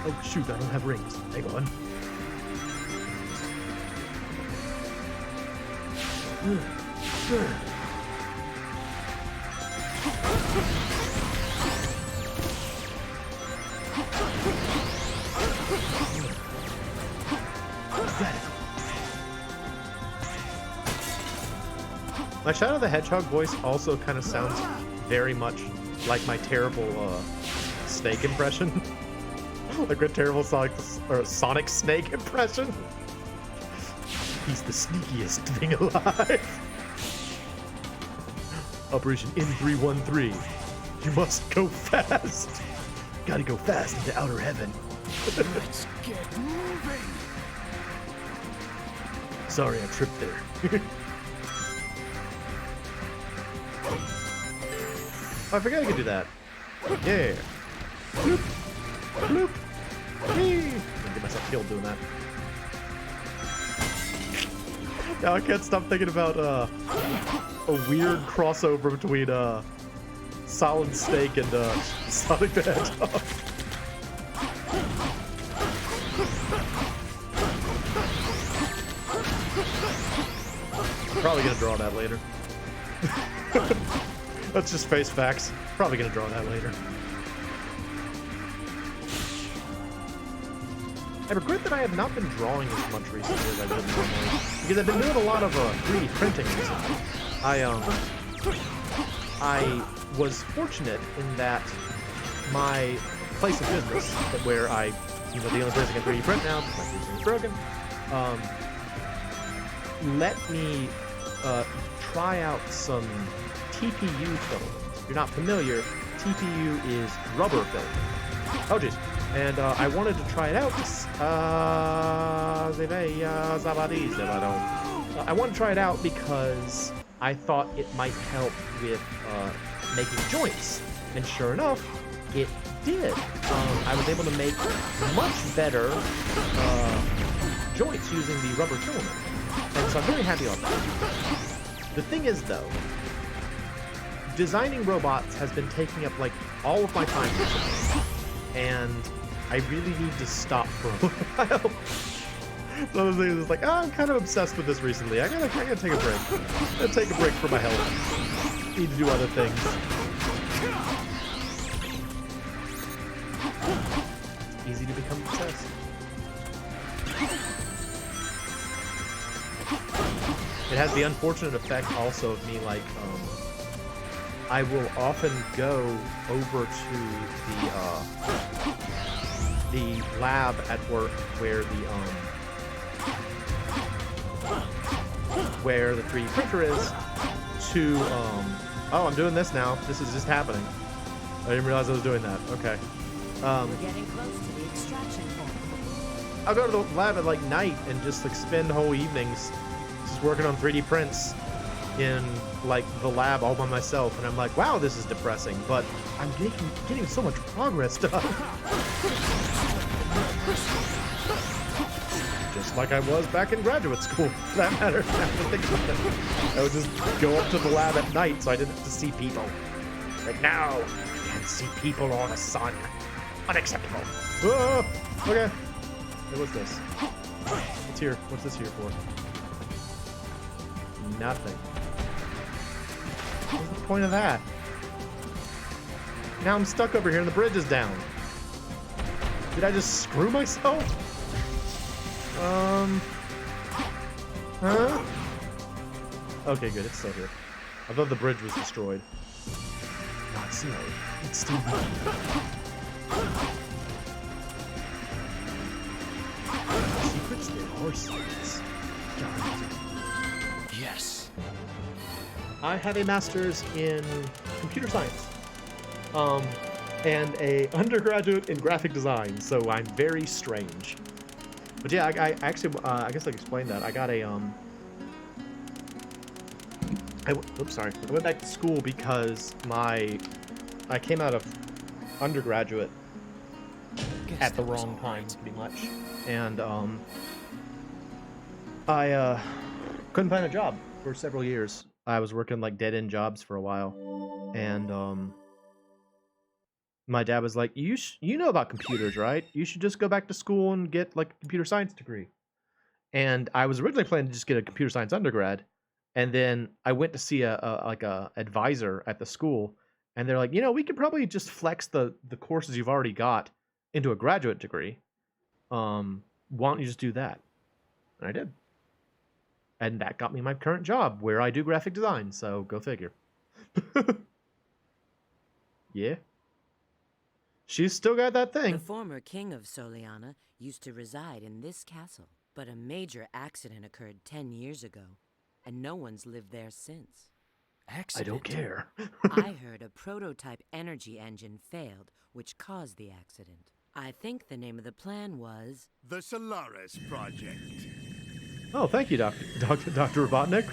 Oh, shoot, I don't have rings. Hang on. My Shadow the Hedgehog voice also kind of sounds very much like my terrible snake impression. Like a terrible Sonic Snake impression. He's the sneakiest thing alive. Operation N313. You must go fast. Gotta go fast into outer heaven. Let's get moving. Sorry, I tripped there. Oh, I forgot I could do that. Yeah. Bloop. Bloop. Whee. I'm gonna get myself killed doing that. Now I can't stop thinking about a weird crossover between Solid Snake and Sonic the Hedgehog. Probably gonna draw that later. Let's just face facts. Probably gonna draw that later. I regret that I have not been drawing as much recently as I would normally, because I've been doing a lot of 3D printing recently. I was fortunate in that my place of business, where I, the only place I can 3D print now, because my 3D is broken, let me try out some TPU filament. If you're not familiar, TPU is rubber filament. Oh, jeez. And I wanted to try it out. I want to try it out because I thought it might help with making joints. And sure enough, it did. I was able to make much better joints using the rubber filament. And so I'm very happy about that. The thing is, though, designing robots has been taking up, like, all of my time recently. And I really need to stop for a while. So the thing is like, I'm kind of obsessed with this recently. I gotta take a break. I gotta take a break for my health. Need to do other things. It's easy to become obsessed. It has the unfortunate effect also of me, like, I will often go over to the lab at work where the 3D printer is to, oh, I'm doing this now. This is just happening. I didn't realize I was doing that. Okay. We're getting close to the extraction point. I'll go to the lab at, like, night and just, like, spend whole evenings just working on 3D prints in, like, the lab all by myself, and I'm like, wow, this is depressing, but I'm getting so much progress done. Just like I was back in graduate school, for that matter. I would just go up to the lab at night so I didn't have to see people. Like, now, I can't see people on the sun. Unacceptable. Oh, okay. Hey, what's this? What's here? What's this here for? Nothing. What's the point of that? Now I'm stuck over here and the bridge is down. Did I just screw myself? Huh? Okay, good. It's still here. I thought the bridge was destroyed. Not so. It's still here. Secrets, there are secrets. Yes. I have a master's in computer science, and a undergraduate in graphic design, so I'm very strange. But yeah, I actually, I guess I can explain that. I got a, oops, sorry. I went back to school because I came out of undergraduate at the wrong time, pretty much. And, I, couldn't find a job for several years. I was working, like, dead-end jobs for a while. And, my dad was like, you know about computers, right? You should just go back to school and get, like, a computer science degree. And I was originally planning to just get a computer science undergrad. And then I went to see a advisor at the school, and they're like, we could probably just flex the courses you've already got into a graduate degree. Why don't you just do that? And I did. And that got me my current job, where I do graphic design, so go figure. Yeah. She's still got that thing. The former king of Soliana used to reside in this castle, but a major accident occurred 10 years ago, and no one's lived there since. Accident. I don't care. I heard a prototype energy engine failed, which caused the accident. I think the name of the plan was... The Solaris Project. Oh, thank you, Dr. Robotnik.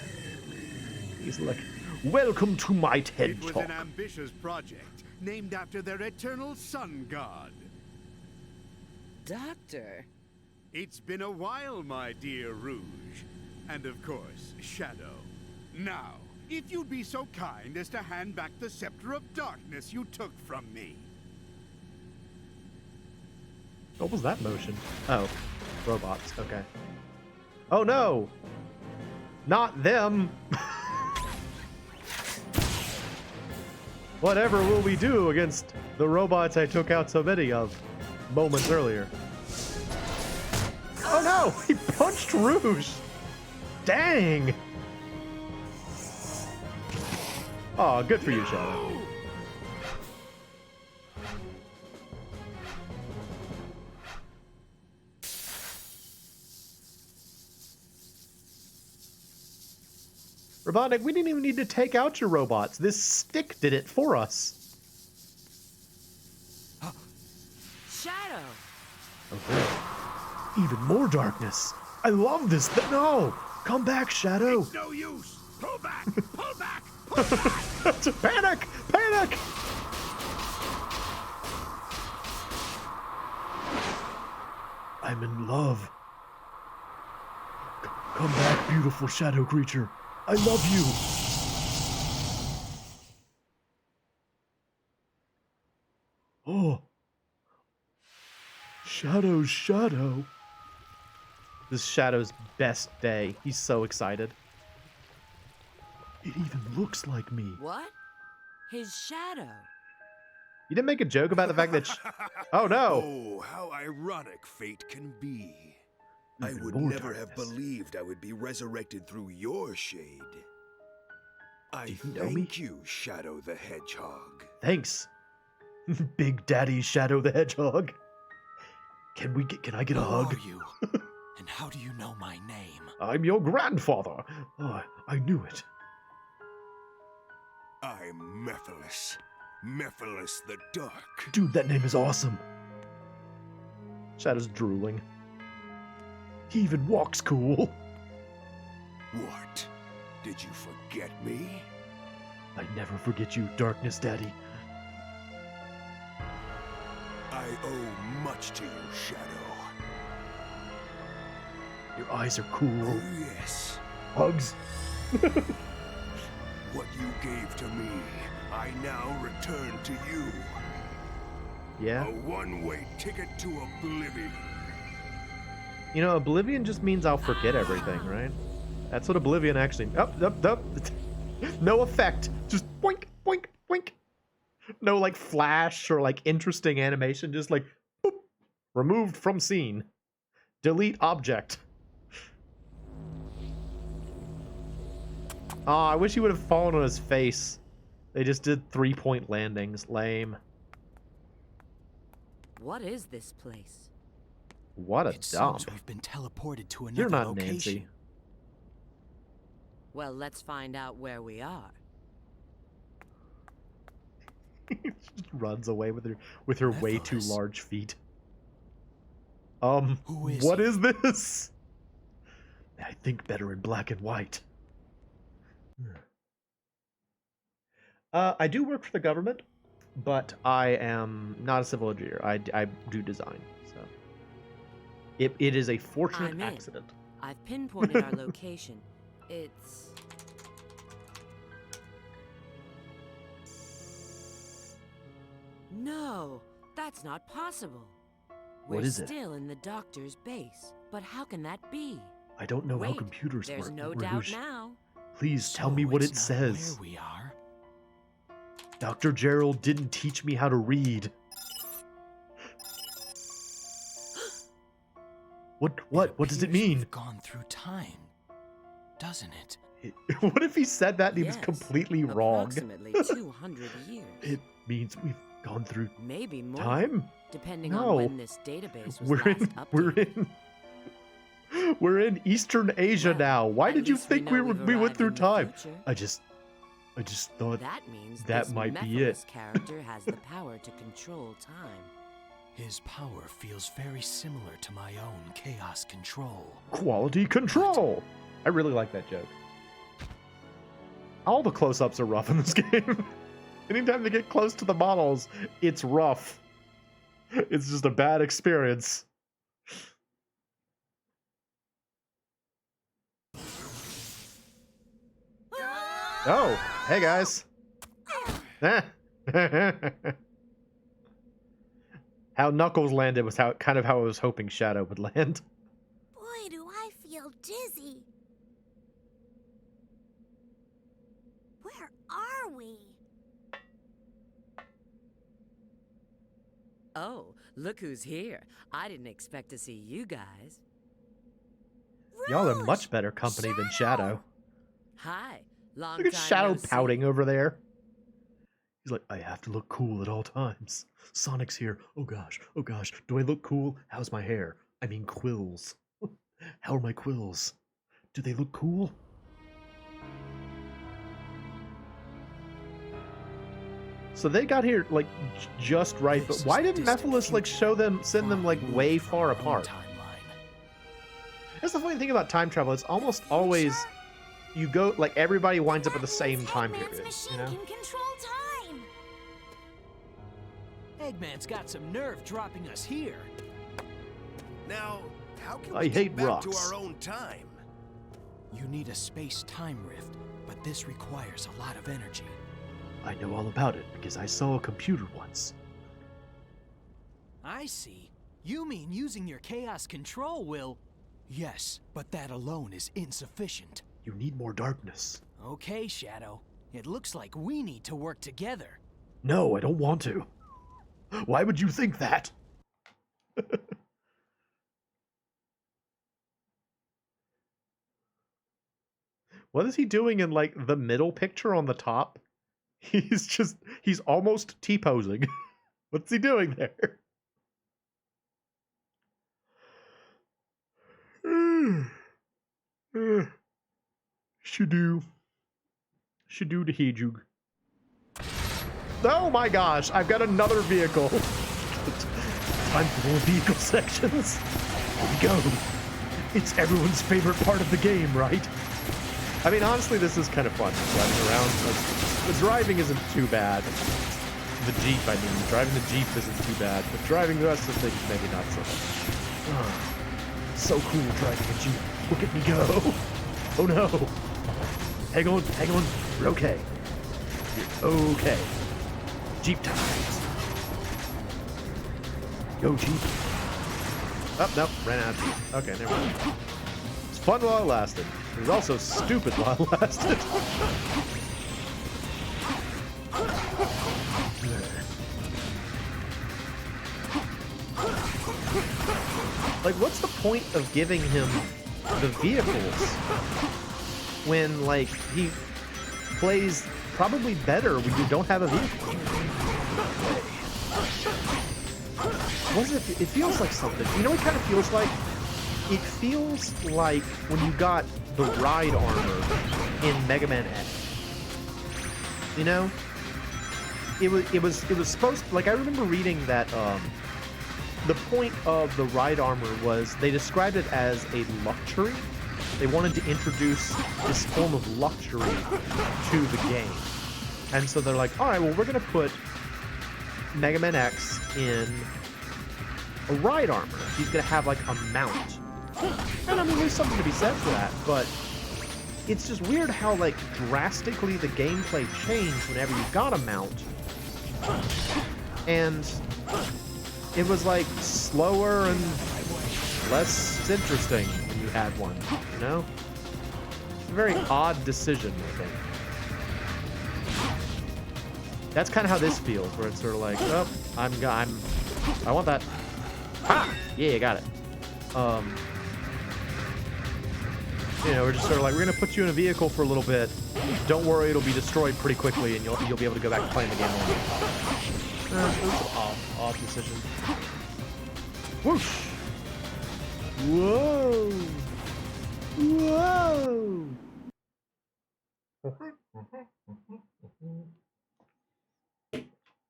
He's like, welcome to my TED It was Talk. an ambitious project named after their eternal sun god. Doctor. It's been a while, my dear Rouge. And of course, Shadow. Now, if you'd be so kind as to hand back the Scepter of Darkness you took from me. What was that motion? Oh, robots. Okay. Oh no! Not them! Whatever will we do against the robots I took out so many of moments earlier? Oh no! He punched Rouge! Dang! Oh, good for you, Shadow. Robotnik, we didn't even need to take out your robots. This stick did it for us. Shadow! Okay. Even more darkness. I love this. No! Come back, Shadow. It's no use. Pull back. Pull back. Pull back. Panic! Panic! I'm in love. Come back, beautiful shadow creature. I love you. Oh. Shadow's Shadow. This is Shadow's best day. He's so excited. It even looks like me. What? His shadow. You didn't make a joke about the fact that... Oh, no. Oh, how ironic fate can be. I Even would more never have darkness. believed I would be resurrected through your shade. I Do you know me? thank you, Shadow the Hedgehog. Thanks. Big Daddy Shadow the Hedgehog. Can I get a Who hug? are you? And how do you know my name? I'm your grandfather. Oh, I knew it. I'm Mephiles. Mephiles the Dark. Dude, that name is awesome. Shadow's drooling. He even walks cool. What? Did you forget me? I never forget you, Darkness Daddy. I owe much to you, Shadow. Your eyes are cool. Oh, yes. Hugs. What you gave to me, I now return to you. Yeah. A one-way ticket to oblivion. You know, Oblivion just means I'll forget everything, right? That's what Oblivion actually... Up. No effect. Just boink, boink, boink. No, like, flash or, like, interesting animation. Just, like, boop. Removed from scene. Delete object. Aw, I wish he would have fallen on his face. They just did 3-point landings. Lame. What is this place? What a It dump. seems we've been teleported to another You're not location. Nancy. Well, let's find out where we are. Just runs away with her way too Mephiles. large feet. Who is What he? is this? I think better in black and white. I do work for the government, but I am not a civil engineer. I do design, so it is a fortunate I'm in. accident. I've pinpointed our location. It's... No, that's not possible. What We're is it? still in the doctor's base. But how can that be? I don't know how Wait, computers there's work. no Rouge. doubt now. Please tell So me what it's it not says. Where we are? Dr. Gerald didn't teach me how to read. What does it appears mean? We've gone through time, doesn't it? What if he said that and he was Yes, completely wrong? Approximately 200 years. It means we've gone through Maybe more. time? Depending No. on when this database was We're last in updated. we're in Eastern Asia Well, now. Why at did you least we think know we we've went arrived through in the time? future. I just thought That means that this might be it. Mephiles character has the power to control time. His power feels very similar to my own chaos control. quality control. I really like that joke. All the close-ups are rough in this game. Anytime they get close to the models, it's rough. It's just a bad experience. Oh, hey guys. How Knuckles landed was kind of how I was hoping Shadow would land. Boy, do I feel dizzy. Where are we? Oh, look who's here. I didn't expect to see you guys. Y'all are Rouge! much better company than Shadow. Hi. Long Look at time Shadow no see. pouting over there. He's like, I have to look cool at all times. Sonic's here. Oh gosh, do I look cool? How's my hair? I mean quills. How are my quills? Do they look cool? So they got here like just right, but why didn't Mephiles like send them like way far apart? That's the funny thing about time travel. It's almost always you go like everybody winds up at the same time Eggman's period. machine You know? can control time. Eggman's got some nerve dropping us here. Now, how can I we hate get back to rocks. our own time? You need a space-time rift, but this requires a lot of energy. I know all about it because I saw a computer once. I see. You mean using your chaos control will... Yes, but that alone is insufficient. You need more darkness. Okay, Shadow. It looks like we need to work together. No, I don't want to. Why would you think that? What is he doing in like the middle picture on the top? He's almost T-posing. What's he doing there? Shadoo the Hedgehog. Oh my gosh, I've got another vehicle. Time for more vehicle sections. Here we go. It's everyone's favorite part of the game, right? I mean, honestly, this is kind of fun, driving around. The driving isn't too bad. The Jeep, I mean. Driving the Jeep isn't too bad, but driving the rest of the things, maybe not so much. Oh, so cool driving a Jeep. Look at me go. Oh no. Hang on. We're okay. You're okay. Jeep times. Go, Jeep. Oh, no, ran out of Jeep. Okay, never mind. It's fun while it lasted. It was also stupid while it lasted. Like, what's the point of giving him the vehicles when, like, he plays probably better when you don't have a vehicle? It feels like something. You know what it kind of feels like? It feels like when you got the ride armor in Mega Man X. You know? It was supposed to, like, I remember reading that the point of the ride armor was they described it as a luxury. They wanted to introduce this form of luxury to the game. And so they're like, all right, well, we're going to put Mega Man X in a ride armor. He's going to have, like, a mount. And, I mean, there's something to be said for that, but it's just weird how, like, drastically the gameplay changed whenever you got a mount. And it was, like, slower and less interesting when you had one, you know? It's a very odd decision, I think. That's kind of how this feels, where it's sort of like, oh, I want that. Ha! Yeah, you got it. You know, we're just sort of like, we're gonna put you in a vehicle for a little bit. Don't worry, it'll be destroyed pretty quickly, and you'll be able to go back to playing the game. It was an off decision. Whoosh! Whoa! Whoa!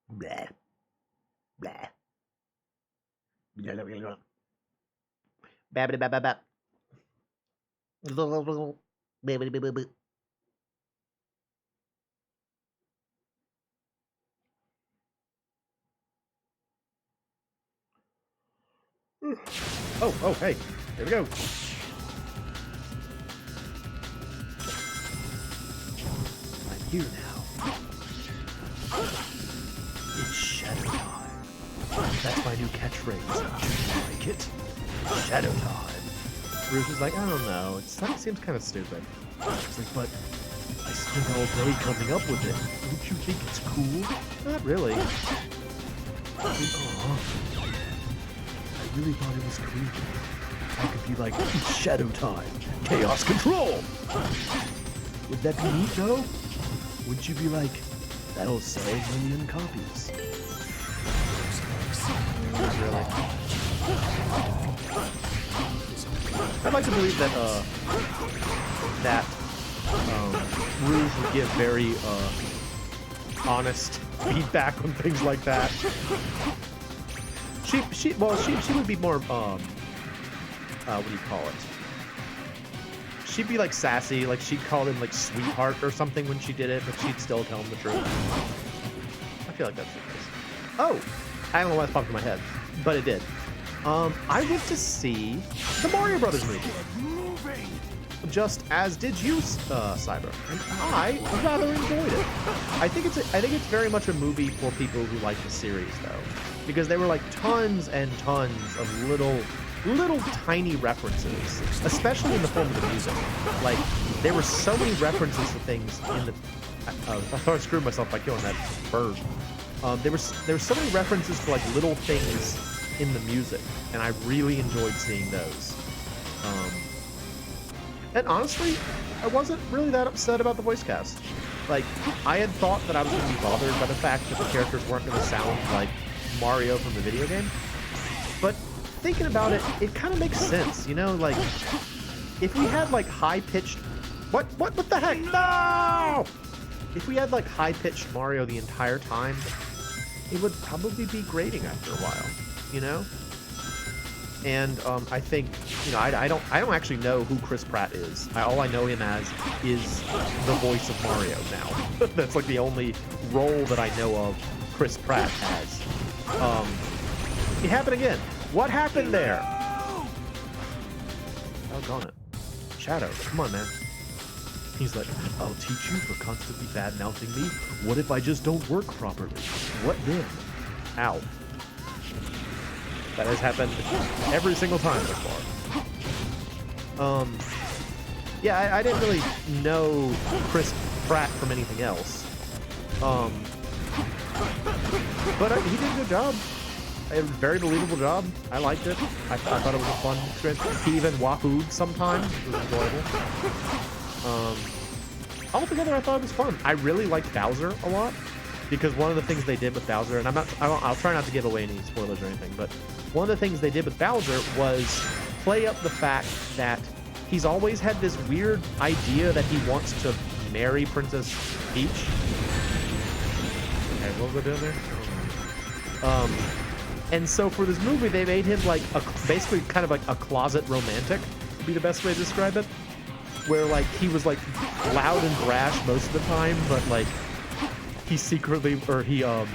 Blah. Blah. Babbity bab bab bab. Oh, hey, here we go. I'm here now. It's Shadow Time. That's my new catchphrase. Do you like it? Shadow Time. Bruce is like, I don't know. That seems kind of stupid. He's like, but I spent all day coming up with it. Don't you think it's cool? Not really. Aww. I really thought it was creepy. I could be like, it's Shadow Time. Chaos Control! Would that be neat, though? Wouldn't you be like, that'll sell 1 million copies? Not really. I'd like to believe that Rouge would give very honest feedback on things like that. She would be more what do you call it? She'd be like sassy, like she'd call him like sweetheart or something when she did it, but she'd still tell him the truth. I feel like that's the case. Oh, I don't know why it popped in my head, but it did. I went to see the Mario Brothers movie, just as did you, Cyber, and I rather enjoyed it. I think it's very much a movie for people who like the series, though, because there were like tons and tons of little tiny references, especially in the form of the music. Like, there were so many references to things in the... I thought I screwed myself by killing that bird. There were so many references to, like, little things in the music, and I really enjoyed seeing those. And honestly, I wasn't really that upset about the voice cast. Like, I had thought that I was going to be bothered by the fact that the characters weren't going to sound like Mario from the video game, but thinking about it, it kind of makes sense, you know? Like, if we had, like, high-pitched... What the heck? No! If we had, like, high-pitched Mario the entire time, it would probably be grating after a while, you know? And, I think, you know, I don't actually know who Chris Pratt is. All I know him as is the voice of Mario now. That's, like, the only role that I know of Chris Pratt has. It happened again. What happened there? Doggone it. Shadow, come on, man. He's like, I'll teach you for constantly bad-mouthing me. What if I just don't work properly? What then? Ow. That has happened every single time so far. Yeah, I didn't really know Chris Pratt from anything else. But he did a good job. A very believable job. I liked it. I thought it was a fun experience. He even wahooed sometimes, which was enjoyable. Altogether, I thought it was fun. I really liked Bowser a lot, because one of the things they did with Bowser, and I'll try not to give away any spoilers or anything, but one of the things they did with Bowser was play up the fact that he's always had this weird idea that he wants to marry Princess Peach. Okay, what was I doing there? And so for this movie, they made him like basically kind of like a closet romantic, would be the best way to describe it. Where like he was like loud and brash most of the time, but like he secretly, or he in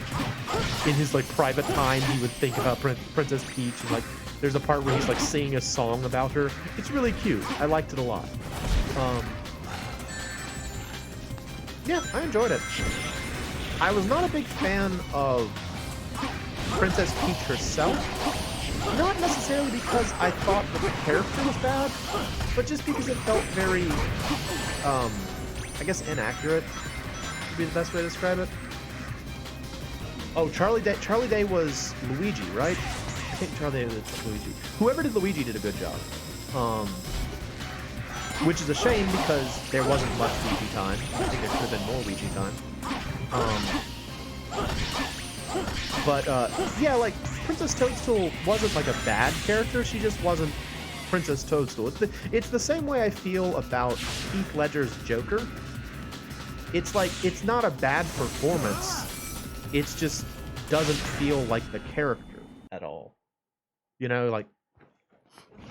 his like private time, he would think about Princess Peach, and like there's a part where he's like singing a song about her. It's really cute. I liked it a lot. Yeah, I enjoyed it. I was not a big fan of Princess Peach herself, not necessarily because I thought that the character was bad, but just because it felt very, I guess inaccurate, would be the best way to describe it. Oh, Charlie Day was Luigi, right? I think Charlie Day was Luigi. Whoever did Luigi did a good job. Which is a shame because there wasn't much Luigi time. I think there could have been more Luigi time. But, yeah, like, Princess Toadstool wasn't, like, a bad character. She just wasn't Princess Toadstool. It's the same way I feel about Heath Ledger's Joker. It's, like, it's not a bad performance. It's just doesn't feel like the character at all. You know, like,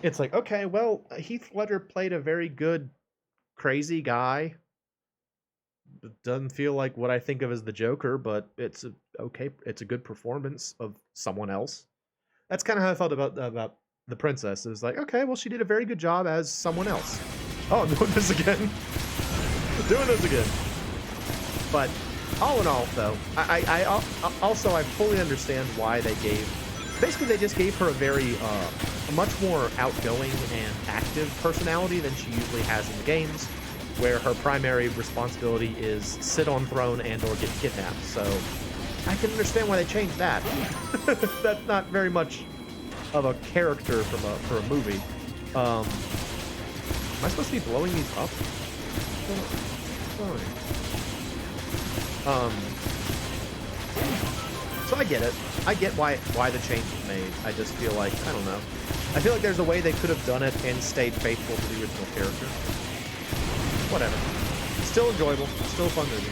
it's like, okay, well, Heath Ledger played a very good, crazy guy. It doesn't feel like what I think of as the Joker, but it's a good performance of someone else. That's kind of how I felt about the princess. It was like, okay, well, she did a very good job as someone else. Oh, I'm doing this again. Doing this again. But all in all, though, I fully understand why they gave. Basically, they just gave her a much more outgoing and active personality than she usually has in the games, where her primary responsibility is sit on throne and or get kidnapped. So I can understand why they changed that. That's not very much of a character for a movie. Am I supposed to be blowing these up? So I get it. I get why the change was made. I just feel like, I don't know. I feel like there's a way they could have done it and stayed faithful to the original character. Whatever. Still enjoyable. Still a fun movie.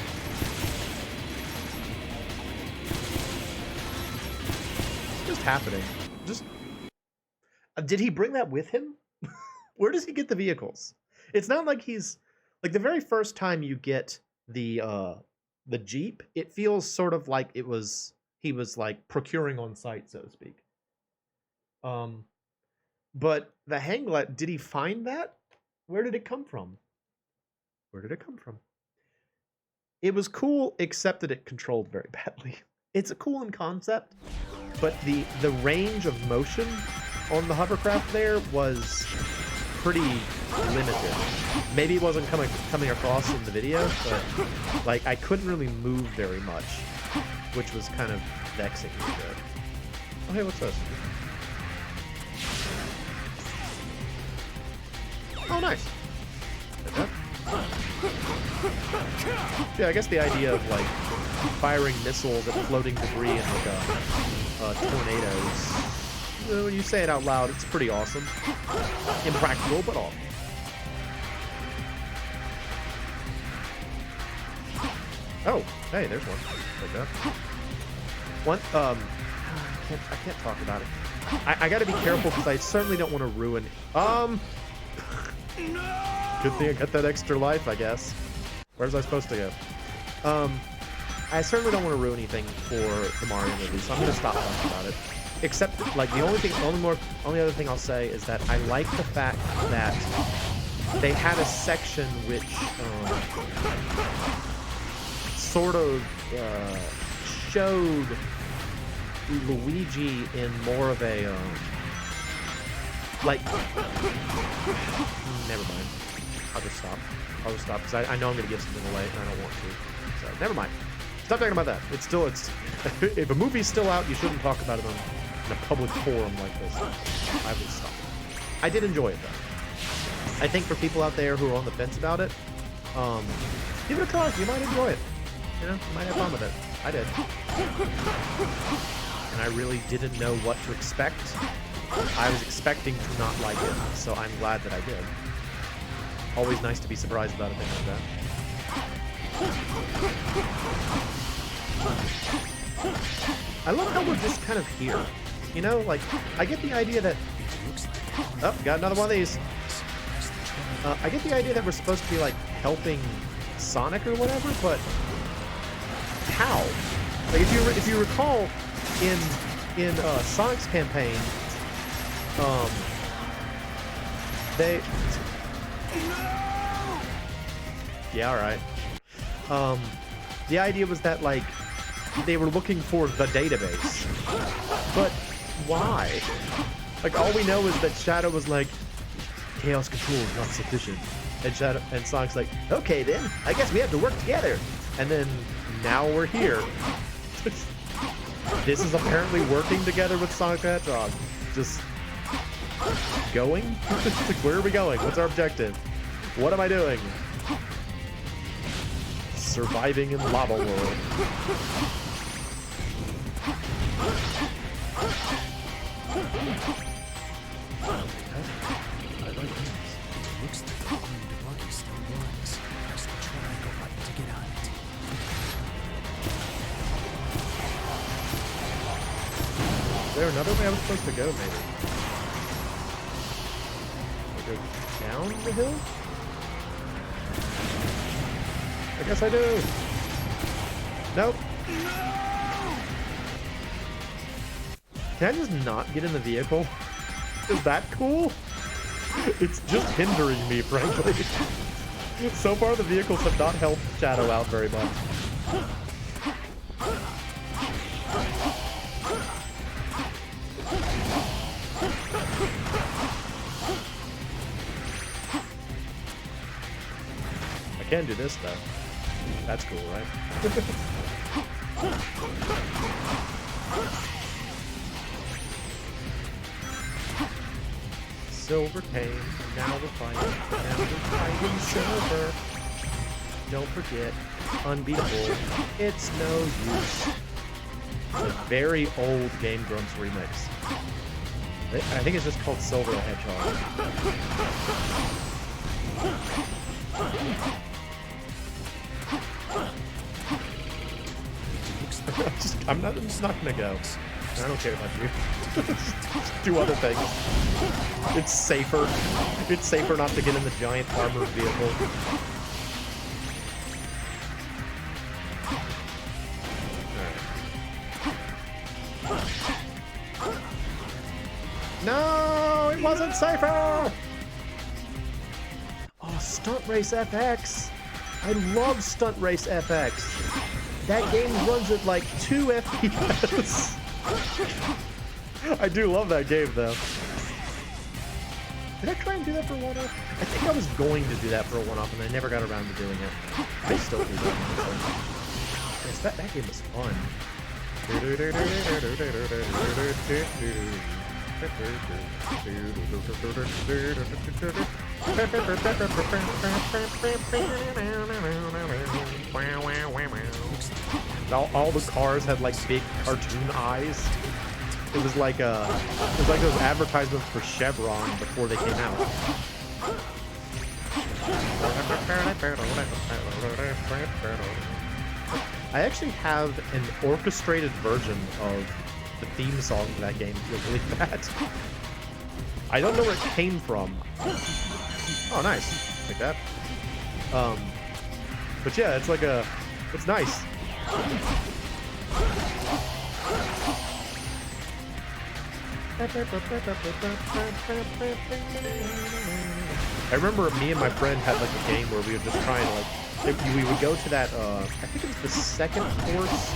just happening? Just did he bring that with him? Where does he get the vehicles? It's not like he's like the very first time you get the Jeep, it feels sort of like he was like procuring on site, so to speak. But the hang glide, did he find that? Where did it come from? Where did it come from? It was cool, except that it controlled very badly. It's cool in concept, but the range of motion on the hovercraft there was pretty limited. Maybe it wasn't coming across in the video, but like I couldn't really move very much, which was kind of vexing me a bit. Oh hey, what's this? Oh nice. Yeah, I guess the idea of like firing missiles at floating debris and like tornadoes. When you say it out loud, it's pretty awesome. Impractical, but awesome. Oh, hey, there's one. Like that. One, I can't talk about it. I gotta be careful because I certainly don't want to ruin. Good thing I got that extra life, I guess. Where's I supposed to go? I certainly don't want to ruin anything for the Mario movie, so I'm gonna stop talking about it. Except, like, the only other thing I'll say is that I like the fact that they had a section which sort of showed Luigi in more of a like. Never mind. I'll just stop because I know I'm gonna give something away and I don't want to. So never mind. Stop talking about that. It's if a movie's still out, you shouldn't talk about it in a public forum like this. I would stop. I did enjoy it though. I think for people out there who are on the fence about it, give it a try. You might enjoy it. You know, you might have fun with it. I did. And I really didn't know what to expect. I was expecting to not like it, so I'm glad that I did. Always nice to be surprised about a thing like that. I love how we're just kind of here. You know, like, I get the idea that... Oh, got another one of these. I get the idea that we're supposed to be, like, helping Sonic or whatever, but... How? Like, if you recall, in Sonic's campaign, they... Yeah, alright. The idea was that, like, they were looking for the database. But why? Like, all we know is that Shadow was like, Chaos Control is not sufficient. And Sonic's like, okay then, I guess we have to work together. And then, now we're here. This is apparently working together with Sonic the Hedgehog. Just... going? Like, where are we going? What's our objective? What am I doing? Surviving in Lava World. Looks like the armed buggy still runs. Press the triangle button to get on it. Is there another way I was supposed to go, maybe? Go down the hill? I guess I do. Nope. Can I just not get in the vehicle? Is that cool? It's just hindering me, frankly. So far, the vehicles have not helped Shadow out very much. I can do this, though. That's cool, right? Silver came, now we're fighting. Now we're fighting silver. Don't forget, unbeatable. It's no use. It's a very old Game Grumps remix. I think it's just called Silver the Hedgehog. I'm just not gonna go. I don't care about you. Just do other things. It's safer. It's safer not to get in the giant armored vehicle. No, it wasn't safer! Oh, Stunt Race FX! I love Stunt Race FX! That game runs at like 2 FPS! I do love that game though. Did I try and do that for a one-off? I think I was going to do that for a one-off and I never got around to doing it. I still do that. Yes, that game was fun. All the cars had like big cartoon eyes. It was like those advertisements for Chevron before they came out. I actually have an orchestrated version of the theme song for that game, if you'll believe that. I don't know where it came from. Oh, nice. Like that. But yeah, it's like it's nice. I remember me and my friend had like a game where we would just try and like, we would go to that, I think it was the second course,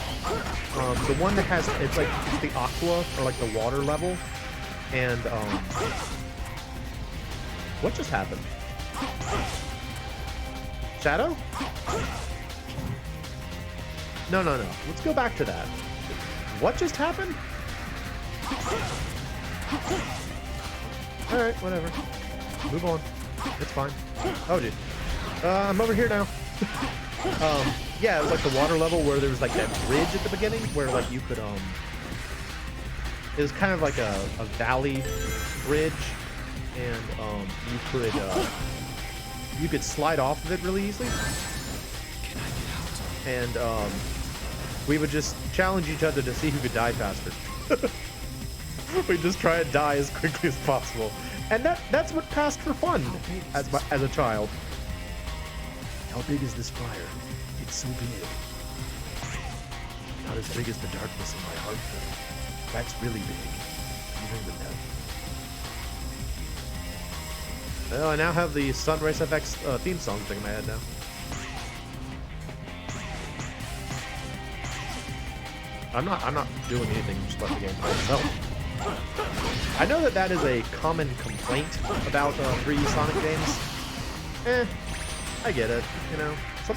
the one that has, it's the aqua, or like the water level, and, what just happened? Shadow? No, let's go back to that. What just happened? Alright, whatever. Move on. It's fine. Oh, dude. I'm over here now. Yeah, it was like the water level where there was like that bridge at the beginning where like you could, it was kind of like a valley bridge, and, you could slide off of it really easily. And, we would just challenge each other to see who could die faster. We just try and die as quickly as possible, and that's what passed for fun as a child. How big is this fire? It's so big. Not as big as the darkness in my heart, though. That's really big. You don't even know. Well, I now have the Stunt Race FX theme song thing in my head now. I'm not doing anything, just let the game play itself. I know that is a common complaint about 3D Sonic games. I get it, you know.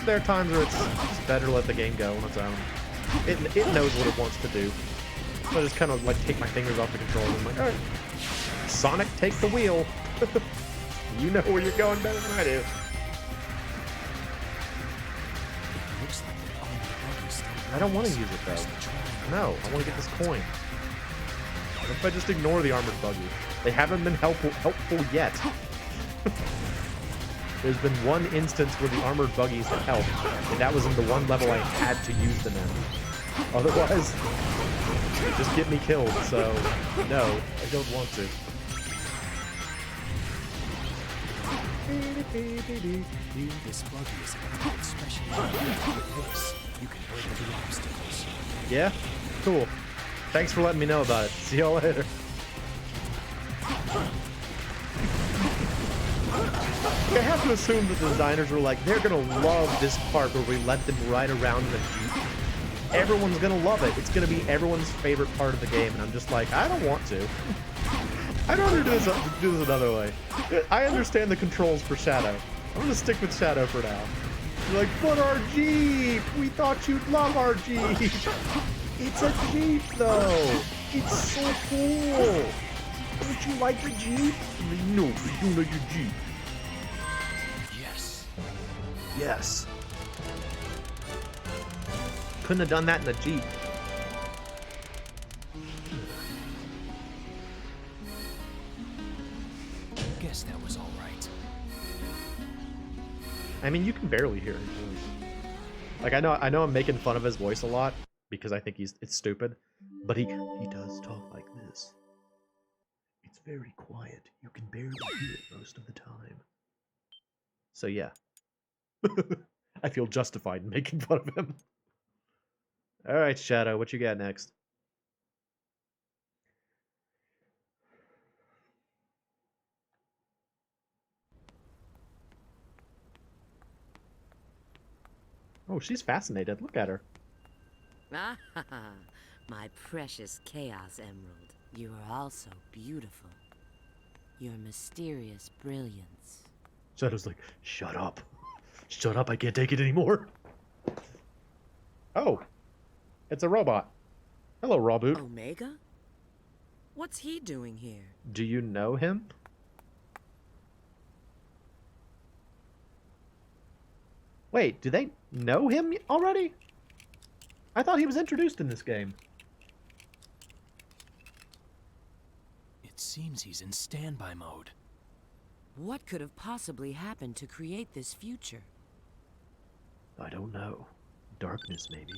There are times where it's just better to let the game go on its own. It knows what it wants to do. So I just kind of like take my fingers off the controller and I'm like, alright, Sonic, take the wheel. You know where you're going better than I do. I don't want to use it though. No, I want to get this coin. What if I just ignore the armored buggy? They haven't been helpful yet. There's been one instance where the armored buggies have helped, and that was in the one level I had to use them in. Otherwise, they just get me killed, so no, I don't want to. This buggy is especially with this. You can break the obstacles. Yeah? Cool. Thanks for letting me know about it. See y'all later. I have to assume that the designers were like, they're gonna love this part where we let them ride around in a Jeep. Everyone's gonna love it. It's gonna be everyone's favorite part of the game, and I'm just like, I don't want to. I'd rather do this another way. I understand the controls for Shadow. I'm gonna stick with Shadow for now. You're like, but our Jeep! We thought you'd love our Jeep! It's a Jeep, though! It's so cool! Don't you like the Jeep? No, I don't like your Jeep. Yes. Yes. Couldn't have done that in a Jeep. Guess that was all right. I mean, you can barely hear his voice. Like, I know I'm making fun of his voice a lot because I think it's stupid. But he does talk like this. It's very quiet. You can barely hear it most of the time. So yeah. I feel justified in making fun of him. Alright, Shadow, what you got next? Oh, she's fascinated. Look at her. Ah, my precious Chaos Emerald. You are also beautiful. Your mysterious brilliance. Shadow's like, shut up. Shut up, I can't take it anymore. Oh. It's a robot. Hello, Rawboot. Omega? What's he doing here? Do you know him? Wait, do they know him already? I thought he was introduced in this game. It seems he's in standby mode. What could have possibly happened to create this future? I don't know. Darkness, maybe.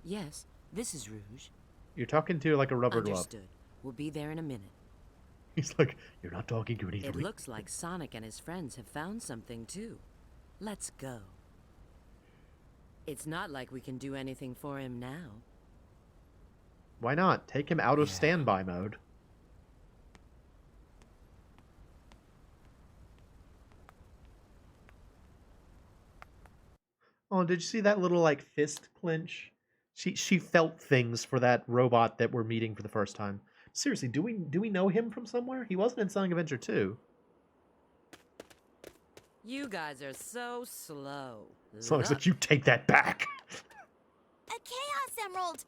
Yes, this is Rouge. You're talking to like a rubber glove. Understood. We'll be there in a minute. He's like, you're not talking to anything. It looks like Sonic and his friends have found something too. Let's go. It's not like we can do anything for him now. Why not? Take him out of Yeah. standby mode. Oh, did you see that little like fist clinch? She felt things for that robot that we're meeting for the first time. Seriously, do we know him from somewhere? He wasn't in Sonic Adventure 2. You guys are so slow. Sonic's Look. like, you take that back. A Chaos Emerald!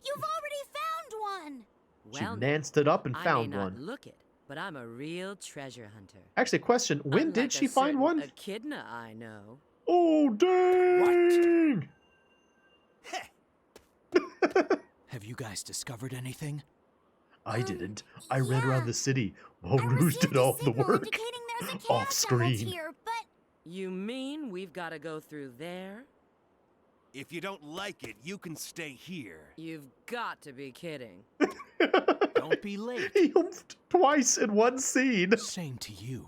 You've already found one! She Well, nanced it up and I found may not one. look it, but I'm a real treasure hunter. Actually, question, when did Unlike she a find certain one? echidna I know. Oh, dang! Have you guys discovered anything? I didn't. I ran yeah. around the city while I Rouge received did a all the signal work. indicating there's a Off Chaos Emerald screen. here, but You mean we've got to go through there? If you don't like it, you can stay here. You've got to be kidding. Don't be late. He humphed twice in one scene. Same to you.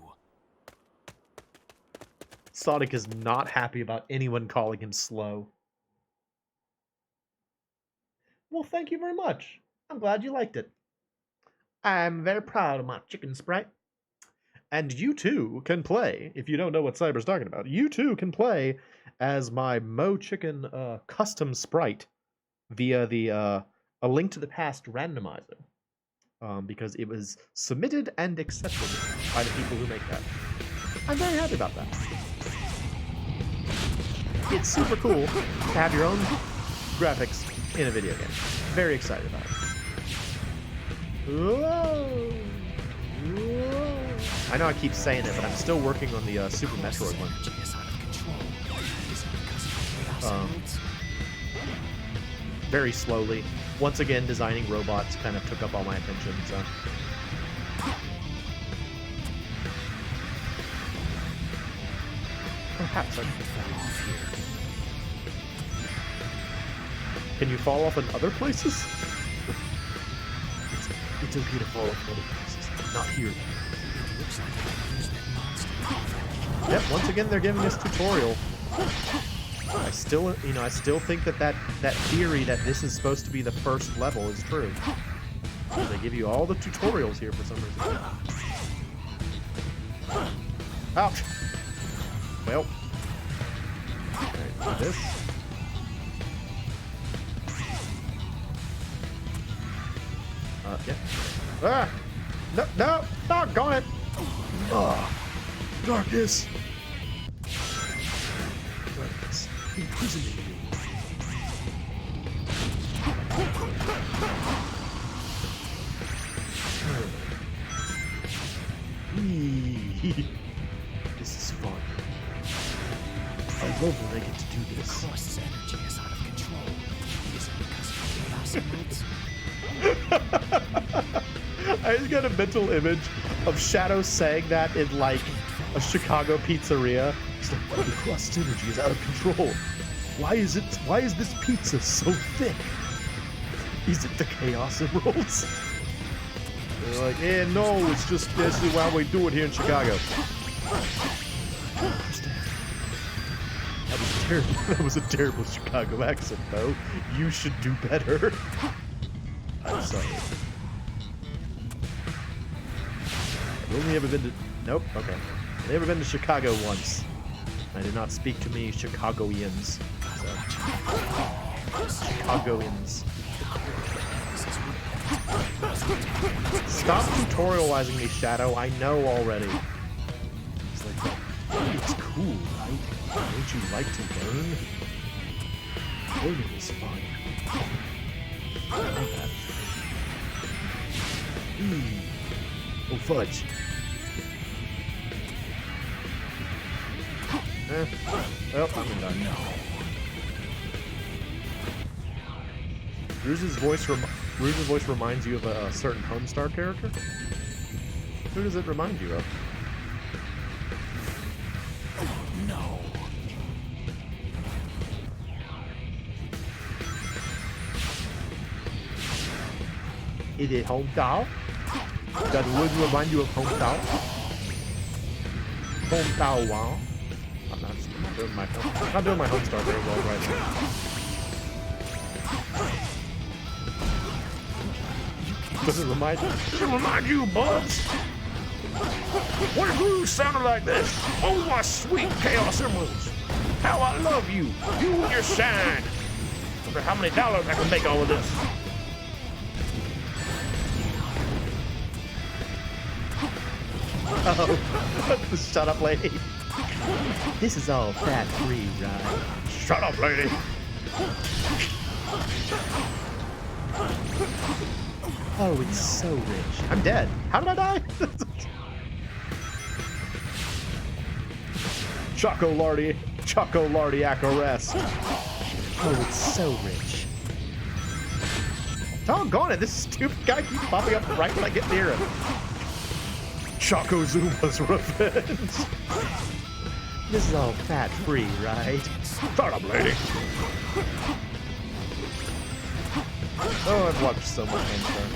Sonic is not happy about anyone calling him slow. Well, thank you very much. I'm glad you liked it. I'm very proud of my chicken sprite. And you too can play, if you don't know what Cyber's talking about, you too can play as my MoeChicken custom sprite via the A Link to the Past randomizer. Because it was submitted and accepted by the people who make that. I'm very happy about that. It's super cool to have your own graphics in a video game. Very excited about it. Whoa. Whoa. I know I keep saying it, but I'm still working on the Super Metroid one. Energy is out of control. Is it because of Chaos Emeralds? Very slowly. Once again, designing robots kind of took up all my attention, so. Perhaps I Fell off here. Can you fall off in other places? It's okay to fall off in other places. Not here. It looks like I can use that monster. Yep, once again they're giving us tutorial. I still think that theory that this is supposed to be the first level is true. They give you all the tutorials here for some reason. Ouch! Well. Alright, do this. Yeah. Ah! No, no! Doggone it! Ah! Darkness! Darkness imprisoning me. This is fun. I love when I get to do this. Cross's energy is out of control. Is it because of Chaos Emeralds? I just got a mental image of Shadow saying that in like a Chicago pizzeria. It's like, the crust energy is out of control. Why is this pizza so thick? Is it the Chaos Emeralds? They're like, no, it's just this is how we do it here in Chicago. That was terrible. That was a terrible Chicago accent, though. You should do better. I'm sorry. I've only ever been to... Nope, okay. I've never been to Chicago once. I did not speak to me Chicagoians. So. Chicagoians. Stop tutorializing me, Shadow. I know already. It's like, it's cool, right? Don't you like to learn? Learning is fun. I like that. Oh, fudge. Well, I'm done. Ruse's voice reminds you of a certain Homestar character? Who does it remind you of? No. Is it Hometown? Does the voice remind you of Hometown? Hometown, wow. I'm not doing my Homestar very well right now. Does it remind you, Buds? What if you sounded like this? Oh, my sweet Chaos Emeralds! How I love you! You and your shine! Wonder how many dollars I can make all of this. Oh, shut up, lady. This is all fat-free, right? Shut up, lady. Oh, it's so rich. I'm dead. How did I die? Choco Lardiac arrest. Oh, it's so rich. Doggone it, this stupid guy keeps popping up right when I get near him. Choco Zuma's revenge. This is all fat-free, right? Shut up, lady. Oh, I've watched so much Homestar.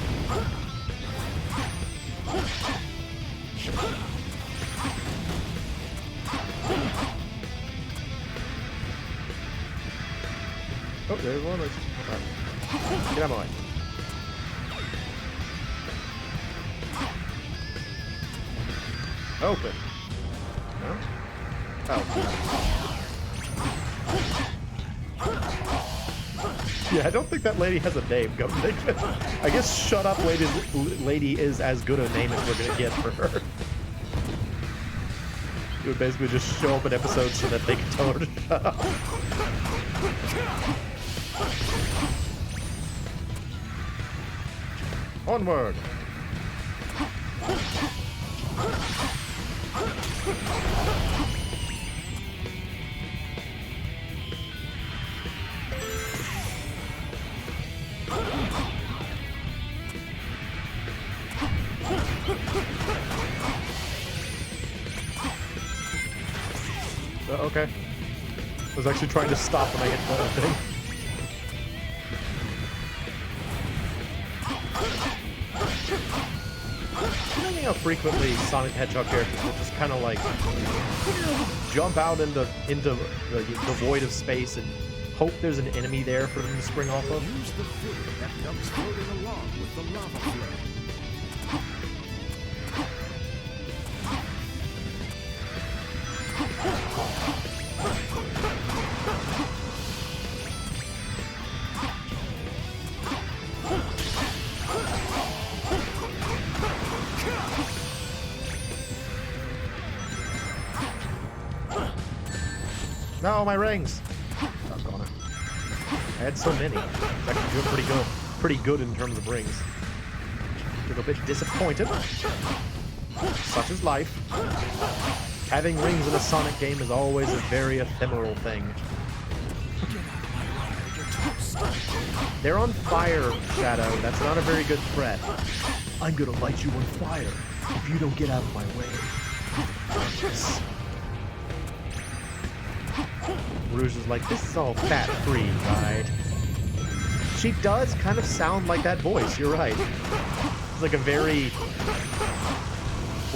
Oh, there's one. Get out of my way. Open. No? Oh. Yeah, I don't think that lady has a name. I guess Shut Up Lady is as good a name as we're gonna get for her. It would basically just show up in episodes so that they can tell her to shut up. Onward! Okay. I was actually trying to stop when I hit the thing. You know how frequently Sonic the Hedgehog characters will just kind of like jump out into the void of space and hope there's an enemy there for them to spring off of? Use the fluid that comes floating along with the lava flow. No, my rings! Doggone it. I had so many. It's actually doing pretty good in terms of rings. A little bit disappointed. Such is life. Having rings in a Sonic game is always a very ephemeral thing. They're on fire, Shadow. That's not a very good threat. I'm gonna light you on fire if you don't get out of my way. Rouge is like, this is all fat-free, right? She does kind of sound like that voice, you're right. It's like a very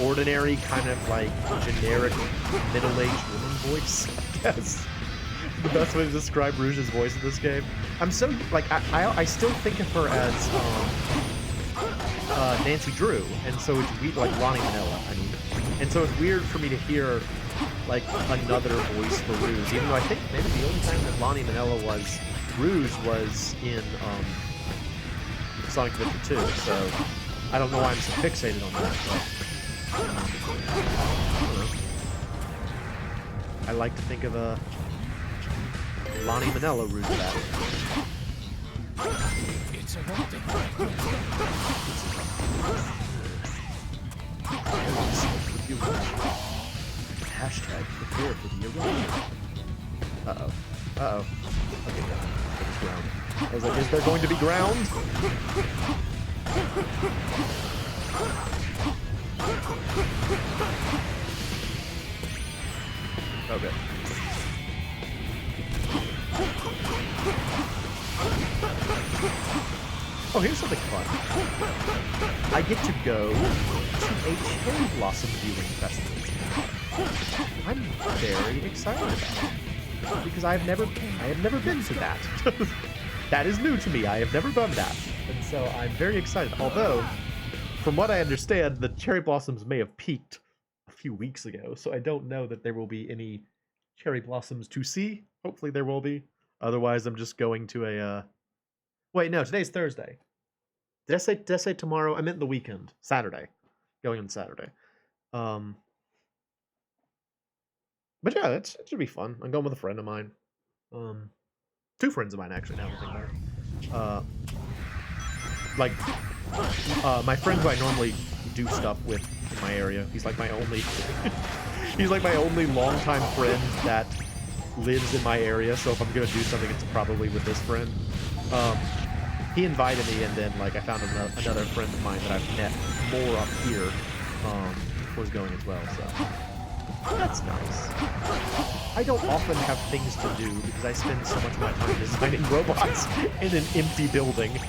ordinary, kind of like generic middle-aged woman voice, I guess. The best way to describe Rouge's voice in this game. I'm so, like, I still think of her as Nancy Drew, and so it's weird, like Lonnie Manila, I mean. And so it's weird for me to hear, like, another voice for Rouge, even though I think maybe the only time that Lonnie Manila was Rouge was in Sonic the Hedgehog 2, so I don't know why I'm so fixated on that, but I don't know. I like to think of a Lonnie Manila Rouge battle. It's erupting. Hashtag prepare for the eruption. Uh-oh. Uh-oh. Okay, no. There's ground. I was like, is there going to be ground? Okay. Oh, here's something fun. I get to go to a cherry blossom viewing festival. I'm very excited about it because I have never been to that. That is new to me. I have never done that, and so I'm very excited. Although, from what I understand, the cherry blossoms may have peaked a few weeks ago, so I don't know that there will be any cherry blossoms to see. Hopefully, there will be. Otherwise, I'm just going to a. Wait, no. Today's Thursday. Did I say tomorrow? I meant the weekend, Saturday. Going on Saturday. But yeah, it should be fun. I'm going with a friend of mine. Two friends of mine, actually, now that I think about it. My friend who I normally do stuff with in my area. He's like my only... he's like my only longtime friend that lives in my area, so if I'm going to do something, it's probably with this friend. He invited me, and then, like, I found another friend of mine that I've met more up here was going as well, so... That's nice. I don't often have things to do because I spend so much of my time designing robots in an empty building.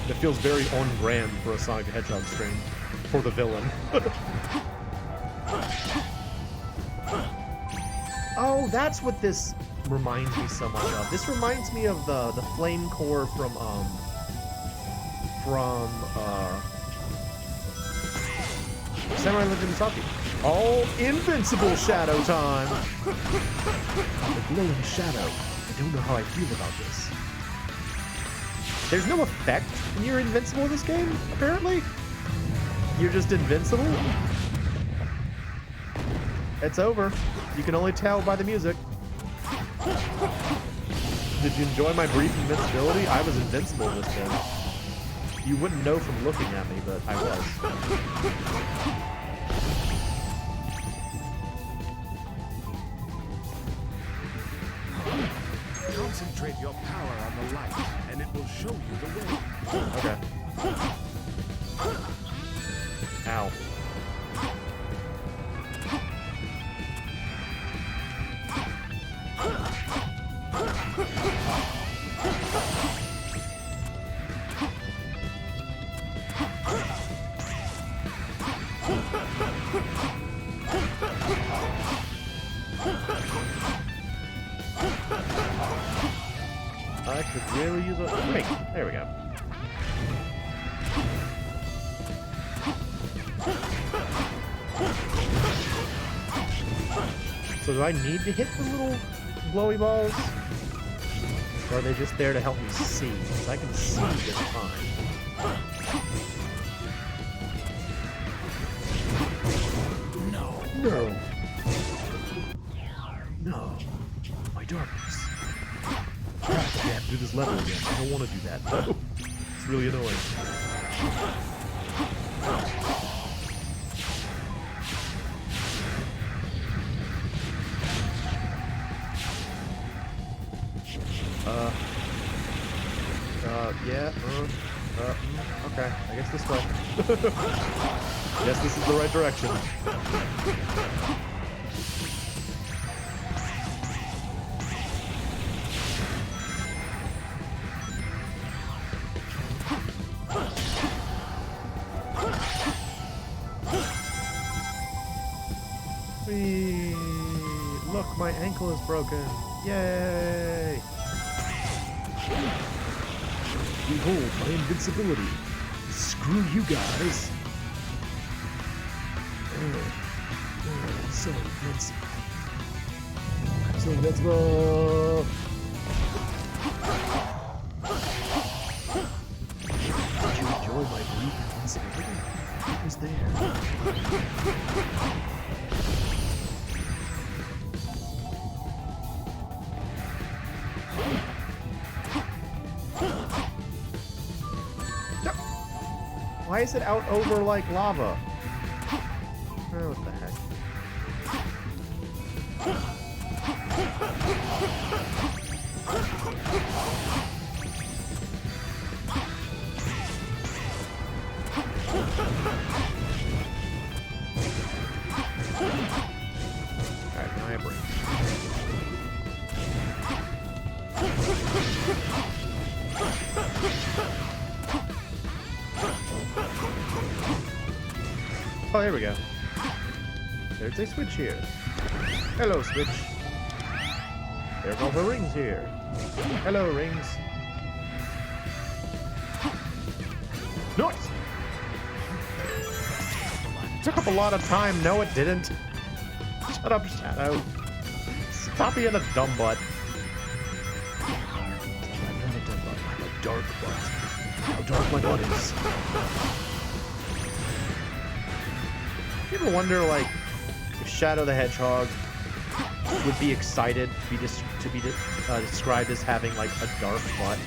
It feels very on brand for a Sonic the Hedgehog stream. For the villain. Oh, that's what this reminds me so much of. This reminds me of the flame core from Samurai Legend Misaki. All invincible shadow time! The glowing shadow. I don't know how I feel about this. There's no effect when you're invincible in this game, apparently. You're just invincible. It's over. You can only tell by the music. Did you enjoy my brief invincibility? I was invincible in this game. You wouldn't know from looking at me, but I was. Concentrate your power on the light, and it will show you the way. Okay. Ow. I could really use a... Wait, there we go. So do I need to hit the little glowy balls? Or are they just there to help me see? Because I can see just fine. No. No. No. My darkness. Crap, I have to do this level again. I don't want to do that, though. It's really annoying. Okay, I guess this way. Guess this is the right direction. My ankle is broken. Yay! Behold my invincibility. Screw you guys. So invincible. So invincible. Did you enjoy my brief invincibility? It was there. Why is it out over like lava? Oh, what the heck? Alright, now I have rings. Oh, here we go. There's a switch here. Hello, switch. There's all the rings here. Hello, rings. Nice! Took up a lot of time. No, it didn't. Shut up, Shadow. Stop being a dumb butt. I'm not a dumb butt. I'm a dark butt. How dark my butt is. You ever wonder, like, if Shadow the Hedgehog would be excited to be described as having, like, a dark butt?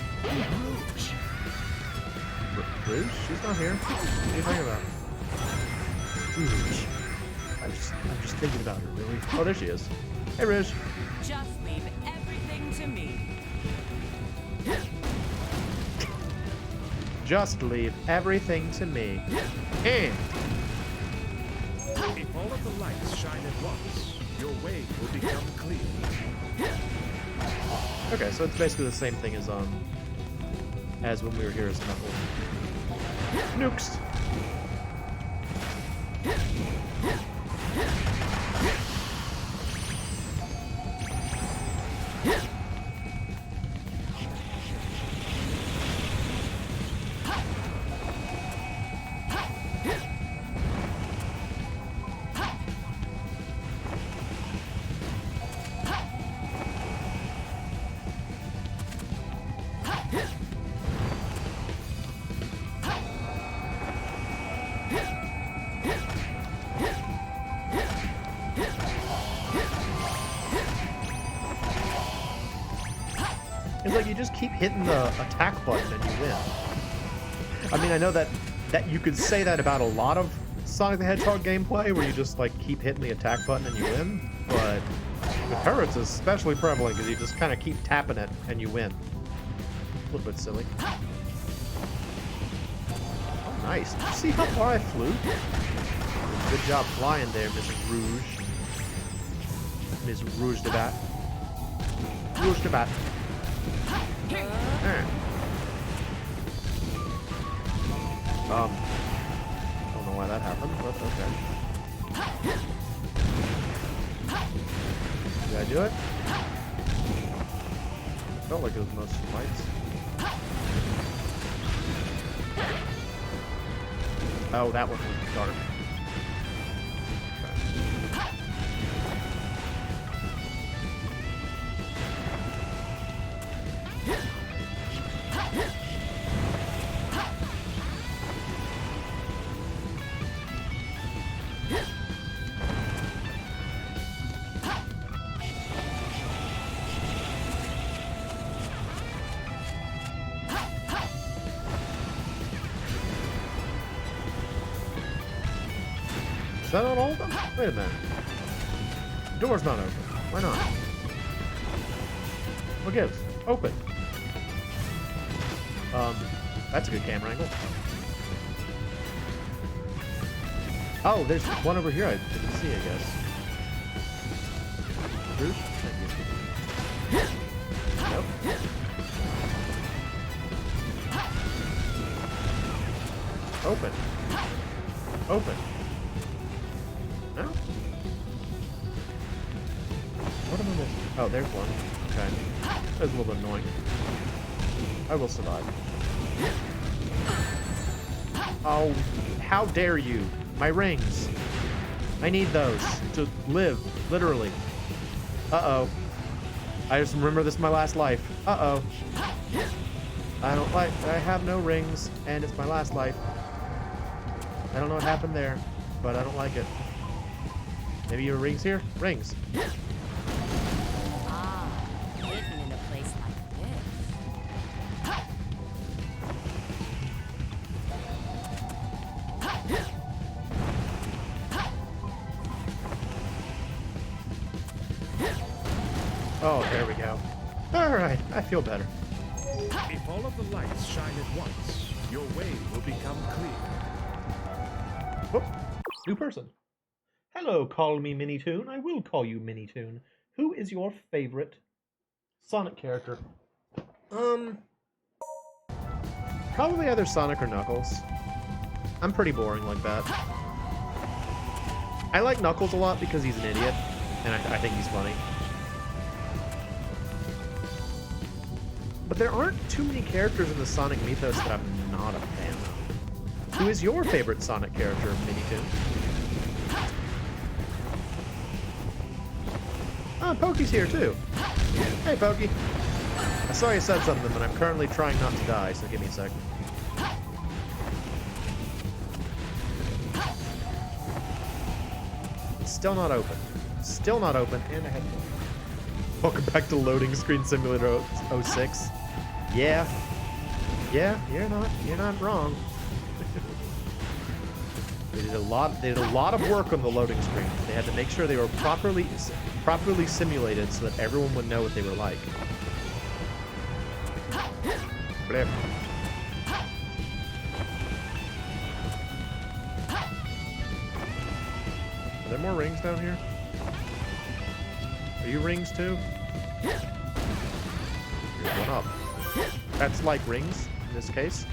Rouge? She's not here. What are you talking about? Rouge. I'm just thinking about her, really. Oh, there she is. Hey, Rouge. Just leave everything to me. Just leave everything to me. And if all of the lights shine at once, your way will become clear. okay, so it's basically the same thing as when we were here as Knuckles. Nukes. It's like you just keep hitting the attack button and you win. I mean, I know that you could say that about a lot of Sonic the Hedgehog gameplay, where you just like keep hitting the attack button and you win, but with her it's especially prevalent because you just kind of keep tapping it and you win. A little bit silly. Oh, nice. Did you see how far I flew? Good job flying there, Miss Rouge. Miss Rouge de Bat. Rouge de Bat. Don't know why that happened, but okay. Did I do it? It felt like it was most fights. Oh, that one was dark. Is that on all of them? Wait a minute. The door's not open. Why not? What gives? Open. That's a good camera angle. Oh, there's one over here I didn't see, I guess. Rouge? Nope. Open. Open. No? What am Oh, there's one. Okay. That was a little bit annoying. I will survive. Oh, how dare you? My rings. I need those to live, literally. Uh-oh. I just remember this is my last life. Uh-oh. I have no rings, and it's my last life. I don't know what happened there, but I don't like it. Maybe your rings here? Rings. Ah, hidden in a place like this. Oh, there we go. Alright, I feel better. If all of the lights shine at once, your way will become clear. Whoop. New person. Hello, call me Minitoon. I will call you Minitoon. Who is your favorite Sonic character? Probably either Sonic or Knuckles. I'm pretty boring like that. I like Knuckles a lot because he's an idiot, and I think he's funny. But there aren't too many characters in the Sonic mythos that I'm not a fan of. Who is your favorite Sonic character, Minitoon? Oh, Pokey's here too. Hey, Pokey. I saw you said something, but I'm currently trying not to die, so give me a sec. It's still not open. Still not open, and I had to... Welcome back to Loading Screen Simulator 06. Yeah. Yeah, you're not wrong. They did a lot of work on the loading screen. They had to make sure they were properly simulated so that everyone would know what they were like. Blip. Are there more rings down here? Are you rings too? Here's one up. That's like rings in this case.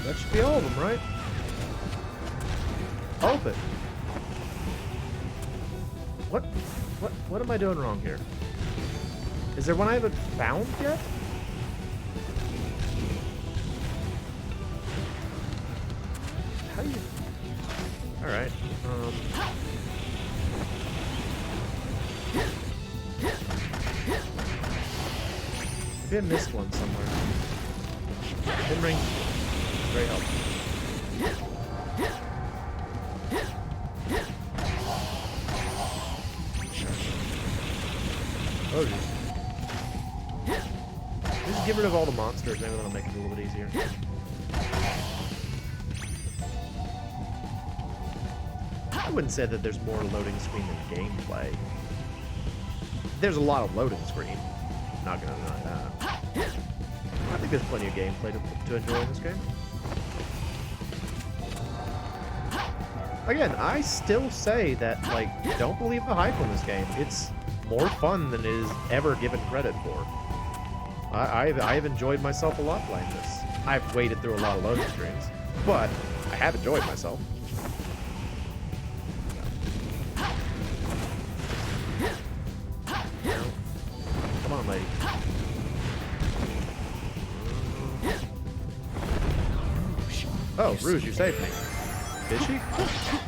That should be all of them, right? Open. What am I doing wrong here? Is there one I haven't found yet? How do you... Alright, maybe I missed one somewhere. Pin ring. Very helpful. Oh, geez. Just get rid of all the monsters, maybe that'll make it a little bit easier. I wouldn't say that there's more loading screen than gameplay. There's a lot of loading screen. Not gonna deny that. I think there's plenty of gameplay to enjoy in this game. Again, I still say that, like, don't believe the hype on this game. It's more fun than it is ever given credit for. I've enjoyed myself a lot playing this. I've waded through a lot of loading screens, but I have enjoyed myself. Come on, lady. Oh, Rouge, you saved me. Did she?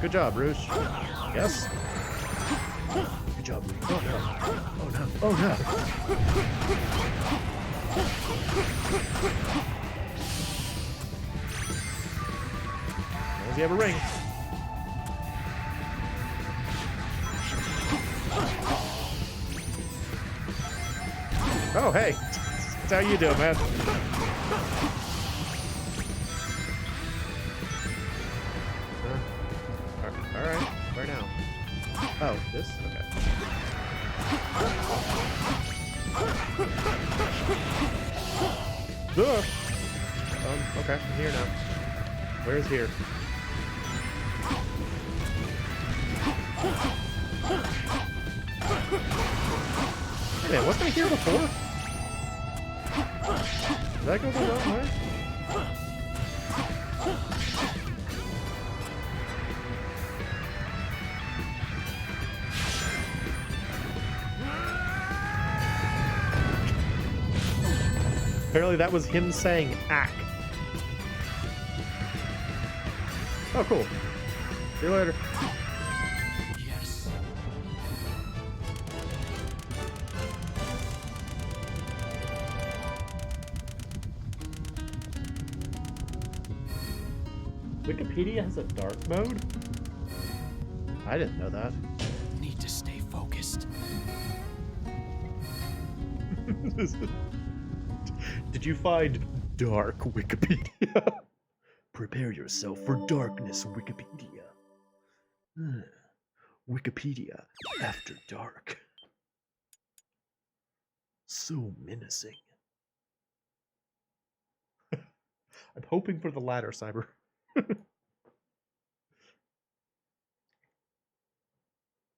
Good job, Rouge. Yes? Good job, Rouge. Oh no. Oh no. Oh no. Does he have a ring? Oh, hey. That's how you do, man. Where now? Oh, this? Okay. Okay, I'm here now. Where's here? Hey man, wasn't I here before? Did I go the wrong way? Apparently that was him saying ack. Oh, cool. See you later. Yes. Wikipedia has a dark mode? I didn't know that. Need to stay focused. Did you find dark Wikipedia? Prepare yourself for darkness, Wikipedia. Wikipedia after dark. So menacing. I'm hoping for the latter, Cyber.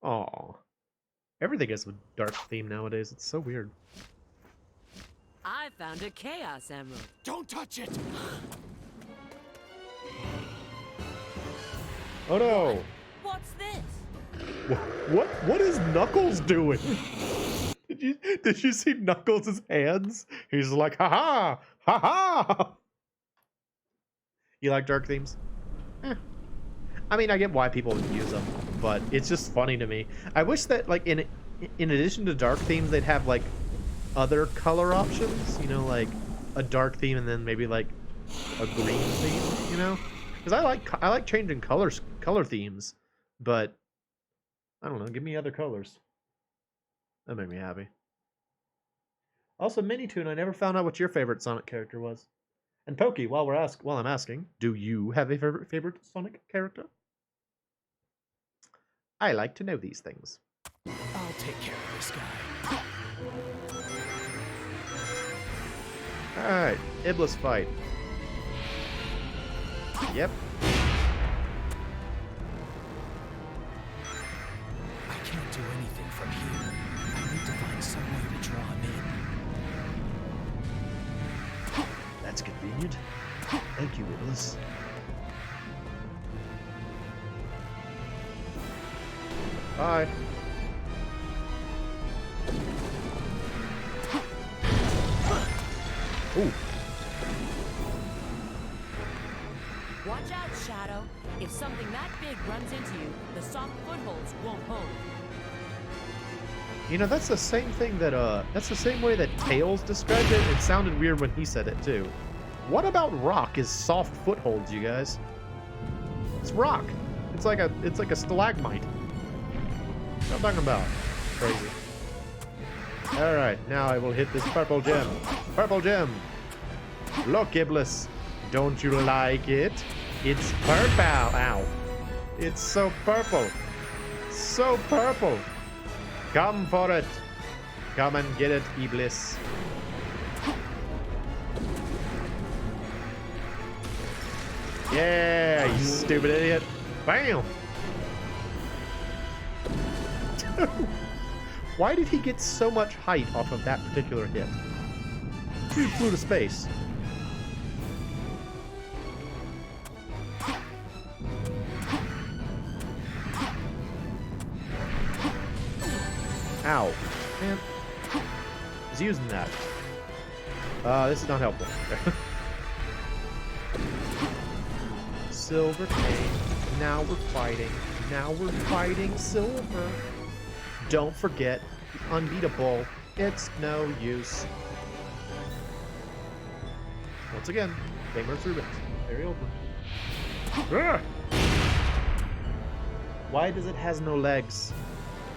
Aw. Everything is a dark theme nowadays. It's so weird. I found a Chaos Emerald. Don't touch it! Oh no! What's this? What is Knuckles doing? Did you see Knuckles' hands? He's like, ha ha! You like dark themes? I mean, I get why people would use them, but it's just funny to me. I wish that, like, in addition to dark themes, they'd have like other color options. You know, like a dark theme and then maybe like a green theme. You know, because I like changing color themes, but I don't know. Give me other colors. That made me happy. Also, Minitoon, I never found out what your favorite Sonic character was. And Pokey, while I'm asking, do you have a favorite Sonic character? I like to know these things. I'll take care of this guy. Alright, Iblis fight. Yep. I can't do anything from here. I need to find some way to draw him in. That's convenient. Thank you, Iblis. Bye. Ooh. Watch out, Shadow. If something that big runs into you, the soft footholds won't hold. You know, that's the same thing that, that's the same way that Tails described it. It sounded weird when he said it, too. What about rock is soft footholds, you guys? It's rock. It's like a stalagmite. What am I talking about? Crazy. Alright, now I will hit this purple gem. Purple gem! Look, Iblis. Don't you like it? It's purple. Ow. It's so purple. So purple. Come for it. Come and get it, Iblis. Yeah, you stupid idiot. Bam! Why did he get so much height off of that particular hit? He flew to space. Ow. Man. He's using that. This is not helpful. Silver cane. Now we're fighting. Now we're fighting Silver. Don't forget, unbeatable. It's no use. Once again, Gamer Rubens. Very open. Ah! Why does it has no legs?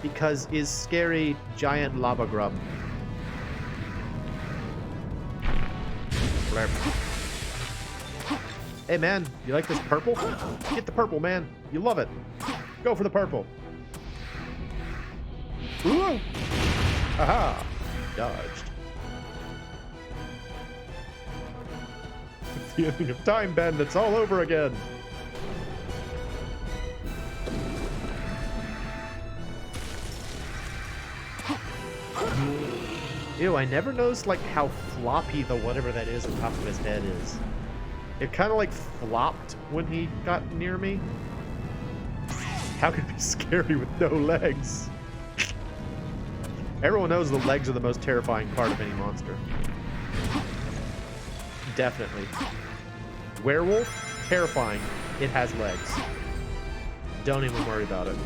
Because is scary giant lava grub. Blurp. Hey man, you like this purple? Get the purple, man. You love it. Go for the purple. Ooh. Aha. Dodged. It's the ending of Time Bandits all over again. Ew, I never noticed like how floppy the whatever that is on top of his head is. It kind of like flopped when he got near me. How could it be scary with no legs? Everyone knows the legs are the most terrifying part of any monster. Definitely. Werewolf, terrifying. It has legs. Don't even worry about it.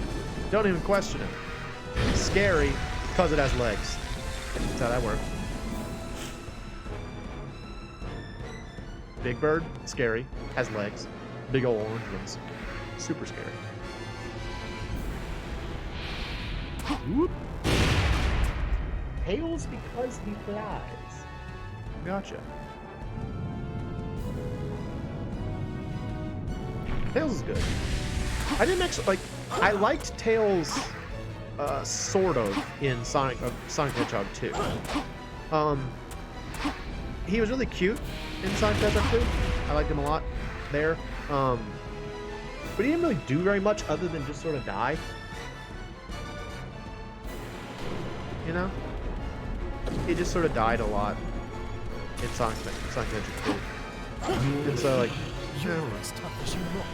Don't even question it. Scary because it has legs. That's how that works. Big bird, scary, has legs. Big old orange ones. Super scary. Whoop. Tails because he flies. Gotcha. Tails is good. I didn't actually like. I liked Tails, sort of in Sonic the Hedgehog 2. He was really cute in Sonic the Hedgehog 2. I liked him a lot there. But he didn't really do very much other than just sort of die. You know? He just sort of died a lot in Sonic the Hedgehog 2. And so, like, You're as tough as you look.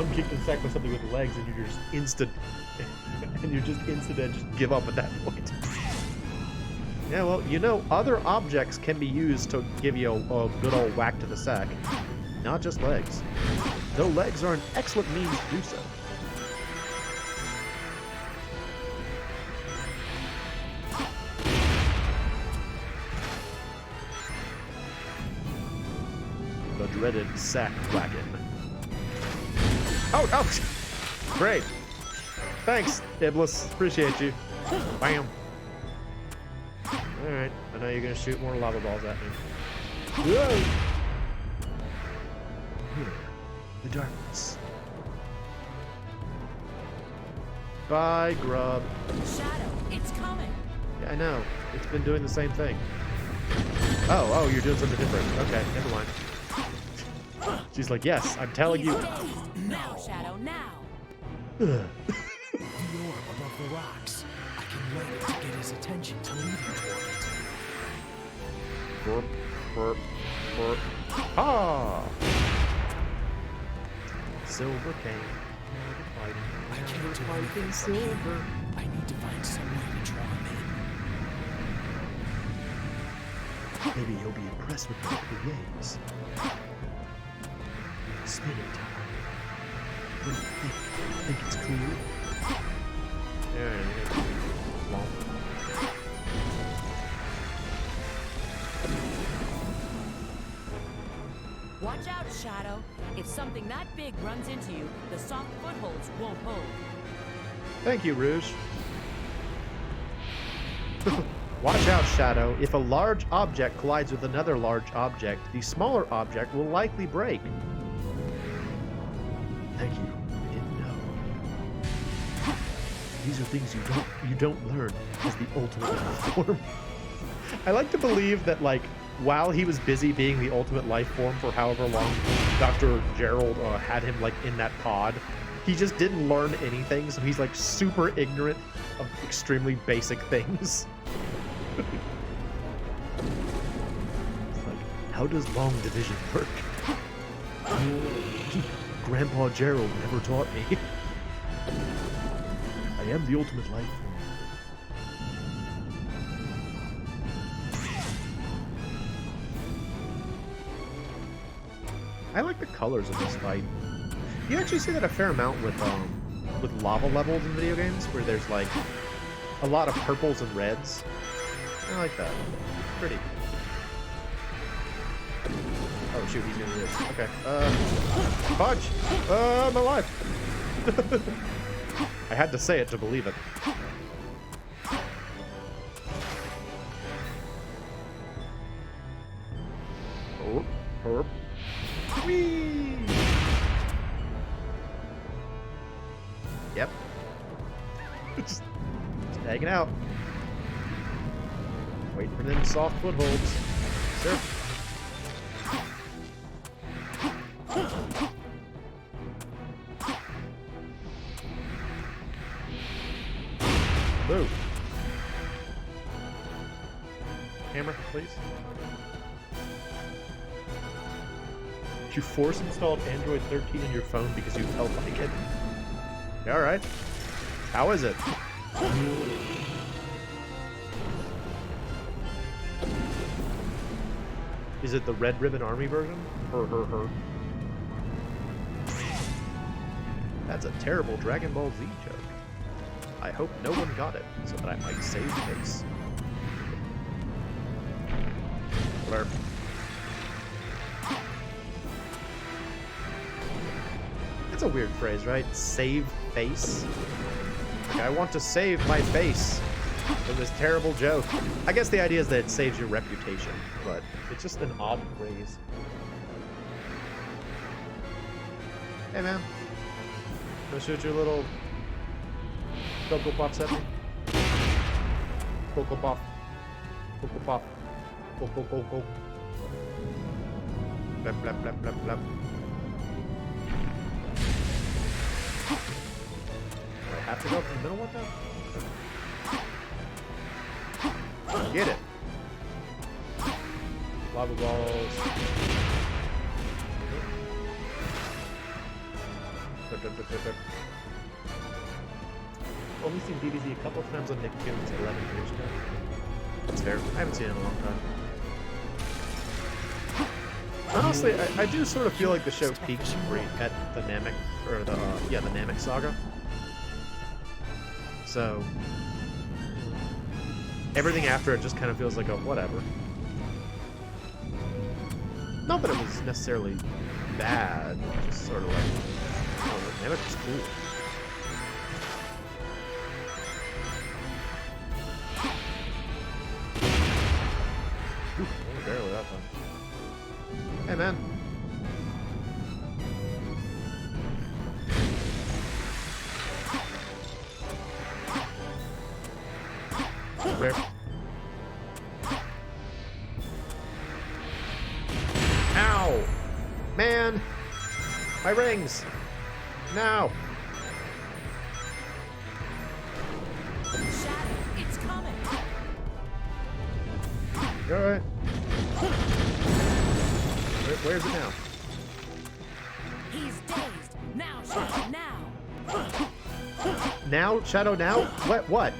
one kick can sack with something with legs, and you're just instant, just give up at that point. Yeah, well, you know, other objects can be used to give you a good old whack to the sack, not just legs. Though legs are an excellent means to do so. The dreaded sack whacking. Oh! Great. Thanks, Iblis. Appreciate you. Bam. Alright, I know you're gonna shoot more lava balls at me. Whoa! Here, the darkness. Bye, grub. Shadow, it's coming. Yeah, I know. It's been doing the same thing. Oh, you're doing something different. Okay, never mind. She's like, yes, I'm telling you. Now, Shadow, now. The orb above the rocks. I can light it to get his attention to lead him toward it. Burp, burp, burp. Ah! Silver cane. I can't do anything from here. I need to find some way to draw him in. Maybe you'll be impressed with my creations. Spinning time. What do you think? Think it's cool? Yeah. Watch out, Shadow. If something that big runs into you, the soft footholds won't hold. Thank you, Rouge. Watch out, Shadow. If a large object collides with another large object, the smaller object will likely break. Thank you. I didn't know. These are things you don't learn as the ultimate life form. I like to believe that, like, while he was busy being the ultimate life form for however long Dr. Gerald had him, like, in that pod, he just didn't learn anything, so he's, like, super ignorant of extremely basic things. It's like, how does long division work? Grandpa Gerald never taught me. I am the ultimate life form. I like the colors of this fight. You actually see that a fair amount with lava levels in video games, where there's like a lot of purples and reds. I like that. It's pretty. Oh shoot, he's gonna do this. Okay. Fudge! I'm alive! I had to say it to believe it. Herp. Whee! Yep. just hanging out. Waiting for them soft footholds. Sure. Move. Camera, please. You force installed Android 13 in your phone because you felt like it. Alright. How is it? Is it the Red Ribbon Army version? Her. That's a terrible Dragon Ball Z joke. I hope no one got it, so that I might save face. Whatever. That's a weird phrase, right? Save face? Like, I want to save my face from this terrible joke. I guess the idea is that it saves your reputation, but it's just an odd phrase. Hey, man. Wanna shoot your little Cocoa Pops at me? Cocoa Pop. Cocoa Pop. Cocoa. Blap, blap, blap, blap, blap. Do I have to go from the middle with that? Get it. Lava balls. Only seen DBZ a couple of times on Nick Gibbons 11 years ago. That's fair. I haven't seen it in a long time. Honestly, I do sort of feel like the show peaks at the Namek, or the Namek saga. So everything after it just kind of feels like a whatever. Not that it was necessarily bad, just sort of like, oh, Namek was cool. Barely that time. Hey, man. Where? Ow! Man! My rings! Now! Shadow, it's coming. Alright. Where's it now? He's dazed. Now, Shadow, now. Now? Shadow now? What?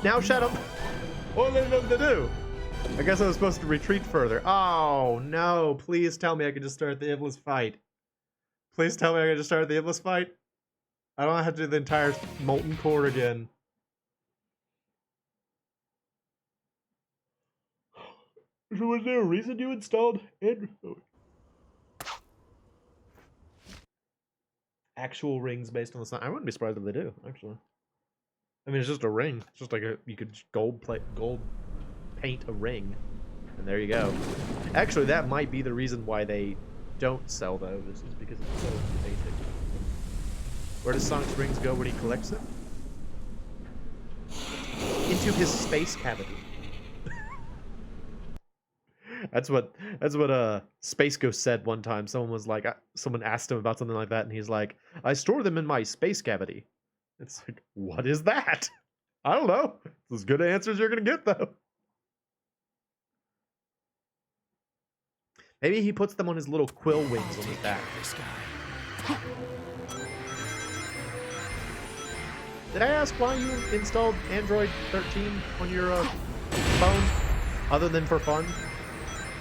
Now Shadow? What are they supposed to do? I guess I was supposed to retreat further. Oh, no. Please tell me I can just start the Iblis fight. Please tell me I can just start the Iblis fight. I don't have to do the entire Molten Core again. So was there a reason you installed actual rings based on the sun? I wouldn't be surprised if they do, actually. I mean, it's just a ring. It's just like you could gold paint a ring, and there you go. Actually, that might be the reason why they don't sell those, is because it's so basic. Where does Sonic's rings go when he collects them? Into his space cavity. That's what Space Ghost said one time. Someone asked him about something like that, and he's like, I store them in my space cavity. It's like, what is that? I don't know. It's as good answers you're gonna get, though. Maybe he puts them on his little quill wings on his back. Did I ask why you installed Android 13 on your phone, other than for fun?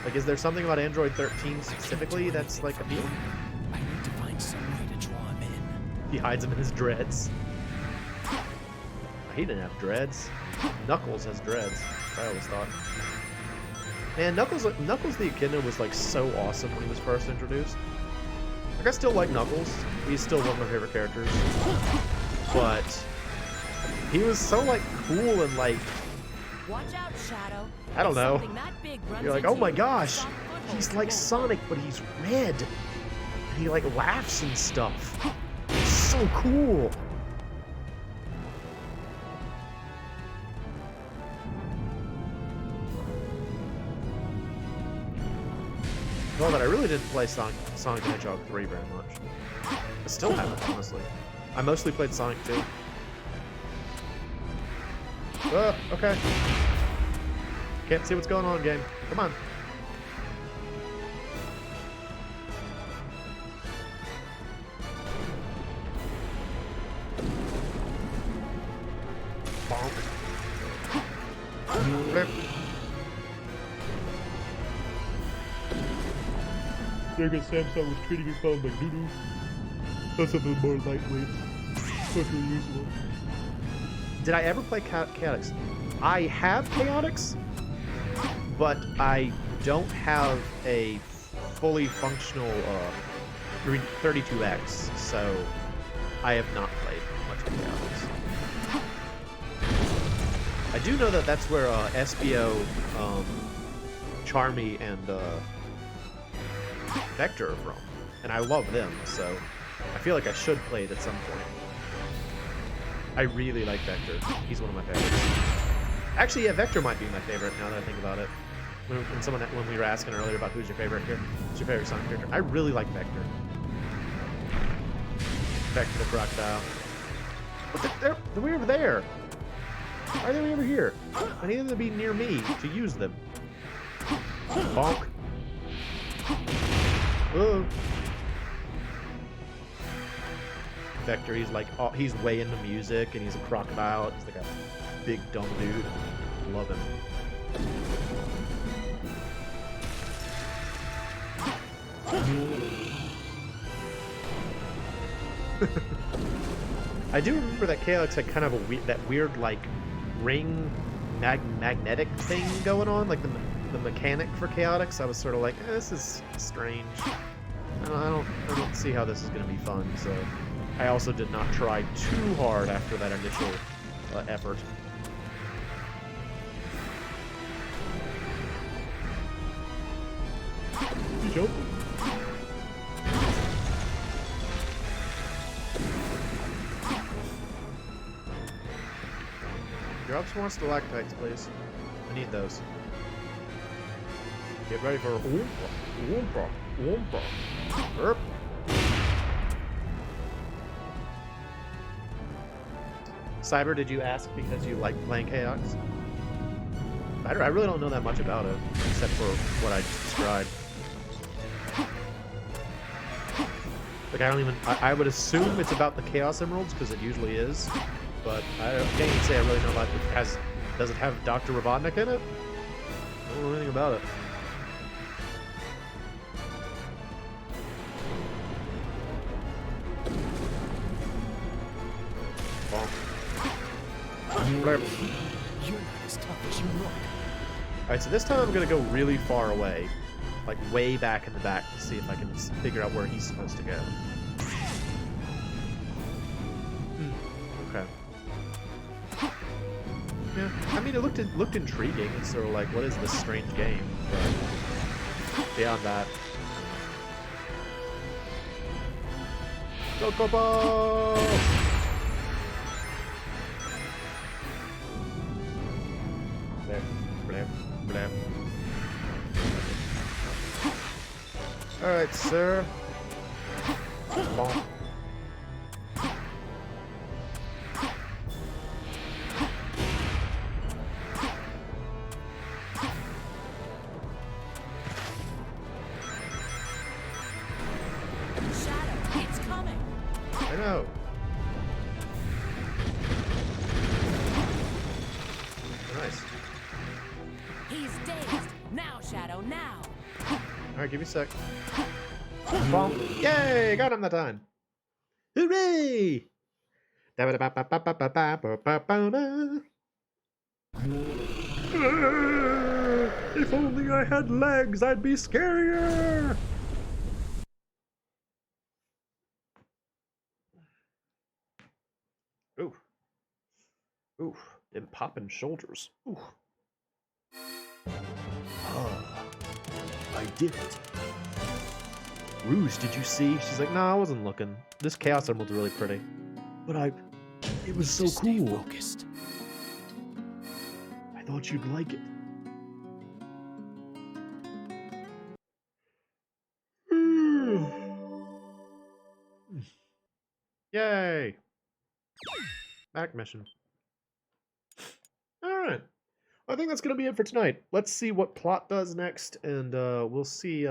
Like, is there something about Android 13 specifically that's like appealing? I need to find some way to draw him in. He hides them in his dreads. He didn't have dreads. Knuckles has dreads. I always thought. Man, Knuckles the Echidna was like so awesome when he was first introduced. Like, I still like Knuckles. He's still one of my favorite characters. But he was so like cool and like, Watch out, Shadow. I don't know. Something that big runs You're like, into oh my you. gosh, Soft footholds he's like won't. Sonic, but he's red. And he like laughs and stuff. It's so cool. Well, but I really didn't play Sonic the Hedgehog 3 very much. I still haven't, honestly. I mostly played Sonic 2. Okay. Can't see what's going on, game. Come on. Bonk. Flip. Yoga Samsung was treating his phone like doo-doo. That's something more lightweight. Totally usable. Did I ever play Chaotix? I have Chaotix, but I don't have a fully functional 32X, so I have not played much of Chaotix. I do know that that's where SBO, Charmy, and Vector are from, and I love them, so I feel like I should play it at some point. I really like Vector. He's one of my favorites. Actually, yeah, Vector might be my favorite now that I think about it. When we were asking earlier about who's your favorite character, who's your favorite Sonic character, I really like Vector. Vector the crocodile. They're way over there. Why are they way over here? I need them to be near me to use them. Bonk. Whoa. Vector, he's like, oh, he's way into music, and he's a crocodile. He's like a big dumb dude. Love him. I do remember that Chaotix had kind of that weird like ring magnetic thing going on, like the mechanic for Chaotix. I was sort of like, this is strange. I don't see how this is going to be fun. So I also did not try too hard after that initial effort. You jump. Drop some more stalactites, please. I need those. Get ready for Oompa. Oompa. Oompa. Burp. Cyber, did you ask because you like playing Chaotix? I really don't know that much about it, except for what I just described. Like, I would assume it's about the Chaos Emeralds, because it usually is. But I can't even say I really know about it. Does it have Dr. Robotnik in it? I don't know anything about it. You're not as tough as you look. Alright, so this time I'm gonna go really far away. Like way back in the back to see if I can figure out where he's supposed to go. Okay. Yeah, I mean, it looked intriguing. It's sort of like, what is this strange game? But beyond that, Chocobo! Blip, blip, blip. All right, sir. Bonk. I know. Nice. He's dazed. Now, Shadow, now. Alright, give me a sec. Bonk. Yay! Got him that time. Hooray! If only I had legs, I'd be scarier! Ooh. Ooh. Them popping shoulders. Ooh. Ah. I did it. Rouge, did you see? She's like, nah, I wasn't looking. This Chaos Emerald's really pretty. But it was so Just stay cool. focused. I thought you'd like it. Yay! Back mission. Alright. I think that's gonna be it for tonight. Let's see what Plot does next, and we'll see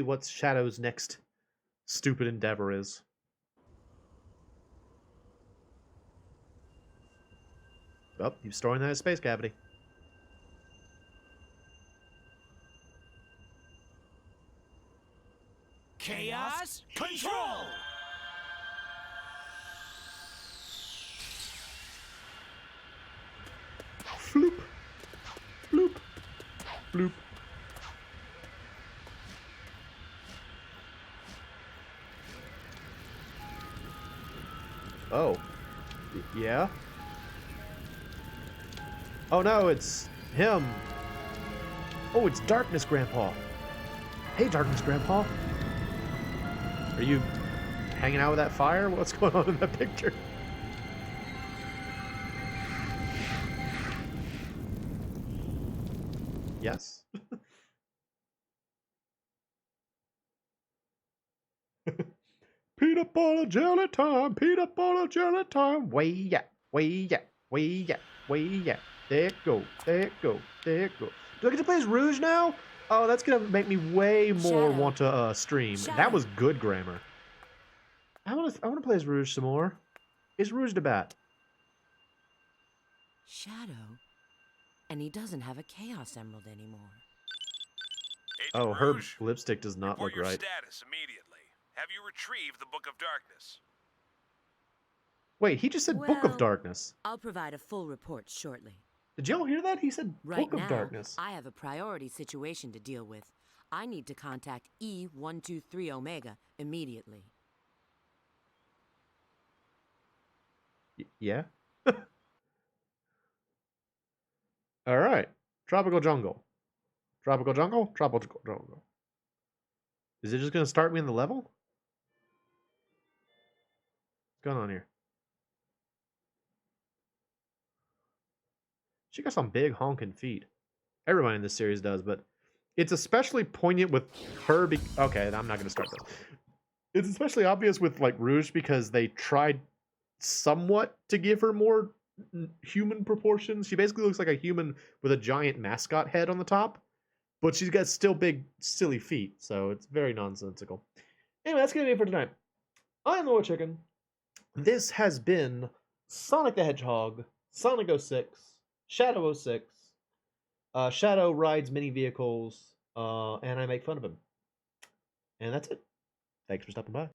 what Shadow's next stupid endeavor is. Oh, he's storing that in a space cavity. Chaos control! Floop. Bloop. Bloop. Oh. Yeah? Oh no, it's him. Oh, it's Darkness Grandpa. Hey, Darkness Grandpa. Are you hanging out with that fire? What's going on in that picture? Yes. Peanut butter jelly time, peanut butter jelly time. Way yeah, way yeah, way yeah, way yeah. There it go, there it go, there it go. Do I get to play as Rouge now? Oh, that's gonna make me way more Shadow. want to stream. Shadow. That was good grammar. I wanna play as Rouge some more. Is Rouge the bat? Shadow? And he doesn't have a Chaos Emerald anymore. Agent Oh, her Rouge, lipstick does not report look your right. status immediately. Have you retrieved the Book of Darkness? Wait, he just said Book of Well- Darkness. I'll provide a full report shortly. Did y'all hear that? He said Right Book now, of Darkness. I have a priority situation to deal with. I need to contact E123 Omega immediately. Yeah? Alright. Tropical Jungle. Tropical Jungle? Tropical Jungle. Is it just going to start me in the level? What's going on here? She got some big honking feet. Everyone in this series does, but it's especially poignant with her. Okay, I'm not going to start this. It's especially obvious with like Rouge because they tried somewhat to give her more human proportions. She basically looks like a human with a giant mascot head on the top, but she's got still big, silly feet, so it's very nonsensical. Anyway, that's going to be it for tonight. I'm MoeChicken. This has been Sonic the Hedgehog, Sonic 06, Shadow 06. Shadow rides mini vehicles, and I make fun of him. And that's it. Thanks for stopping by.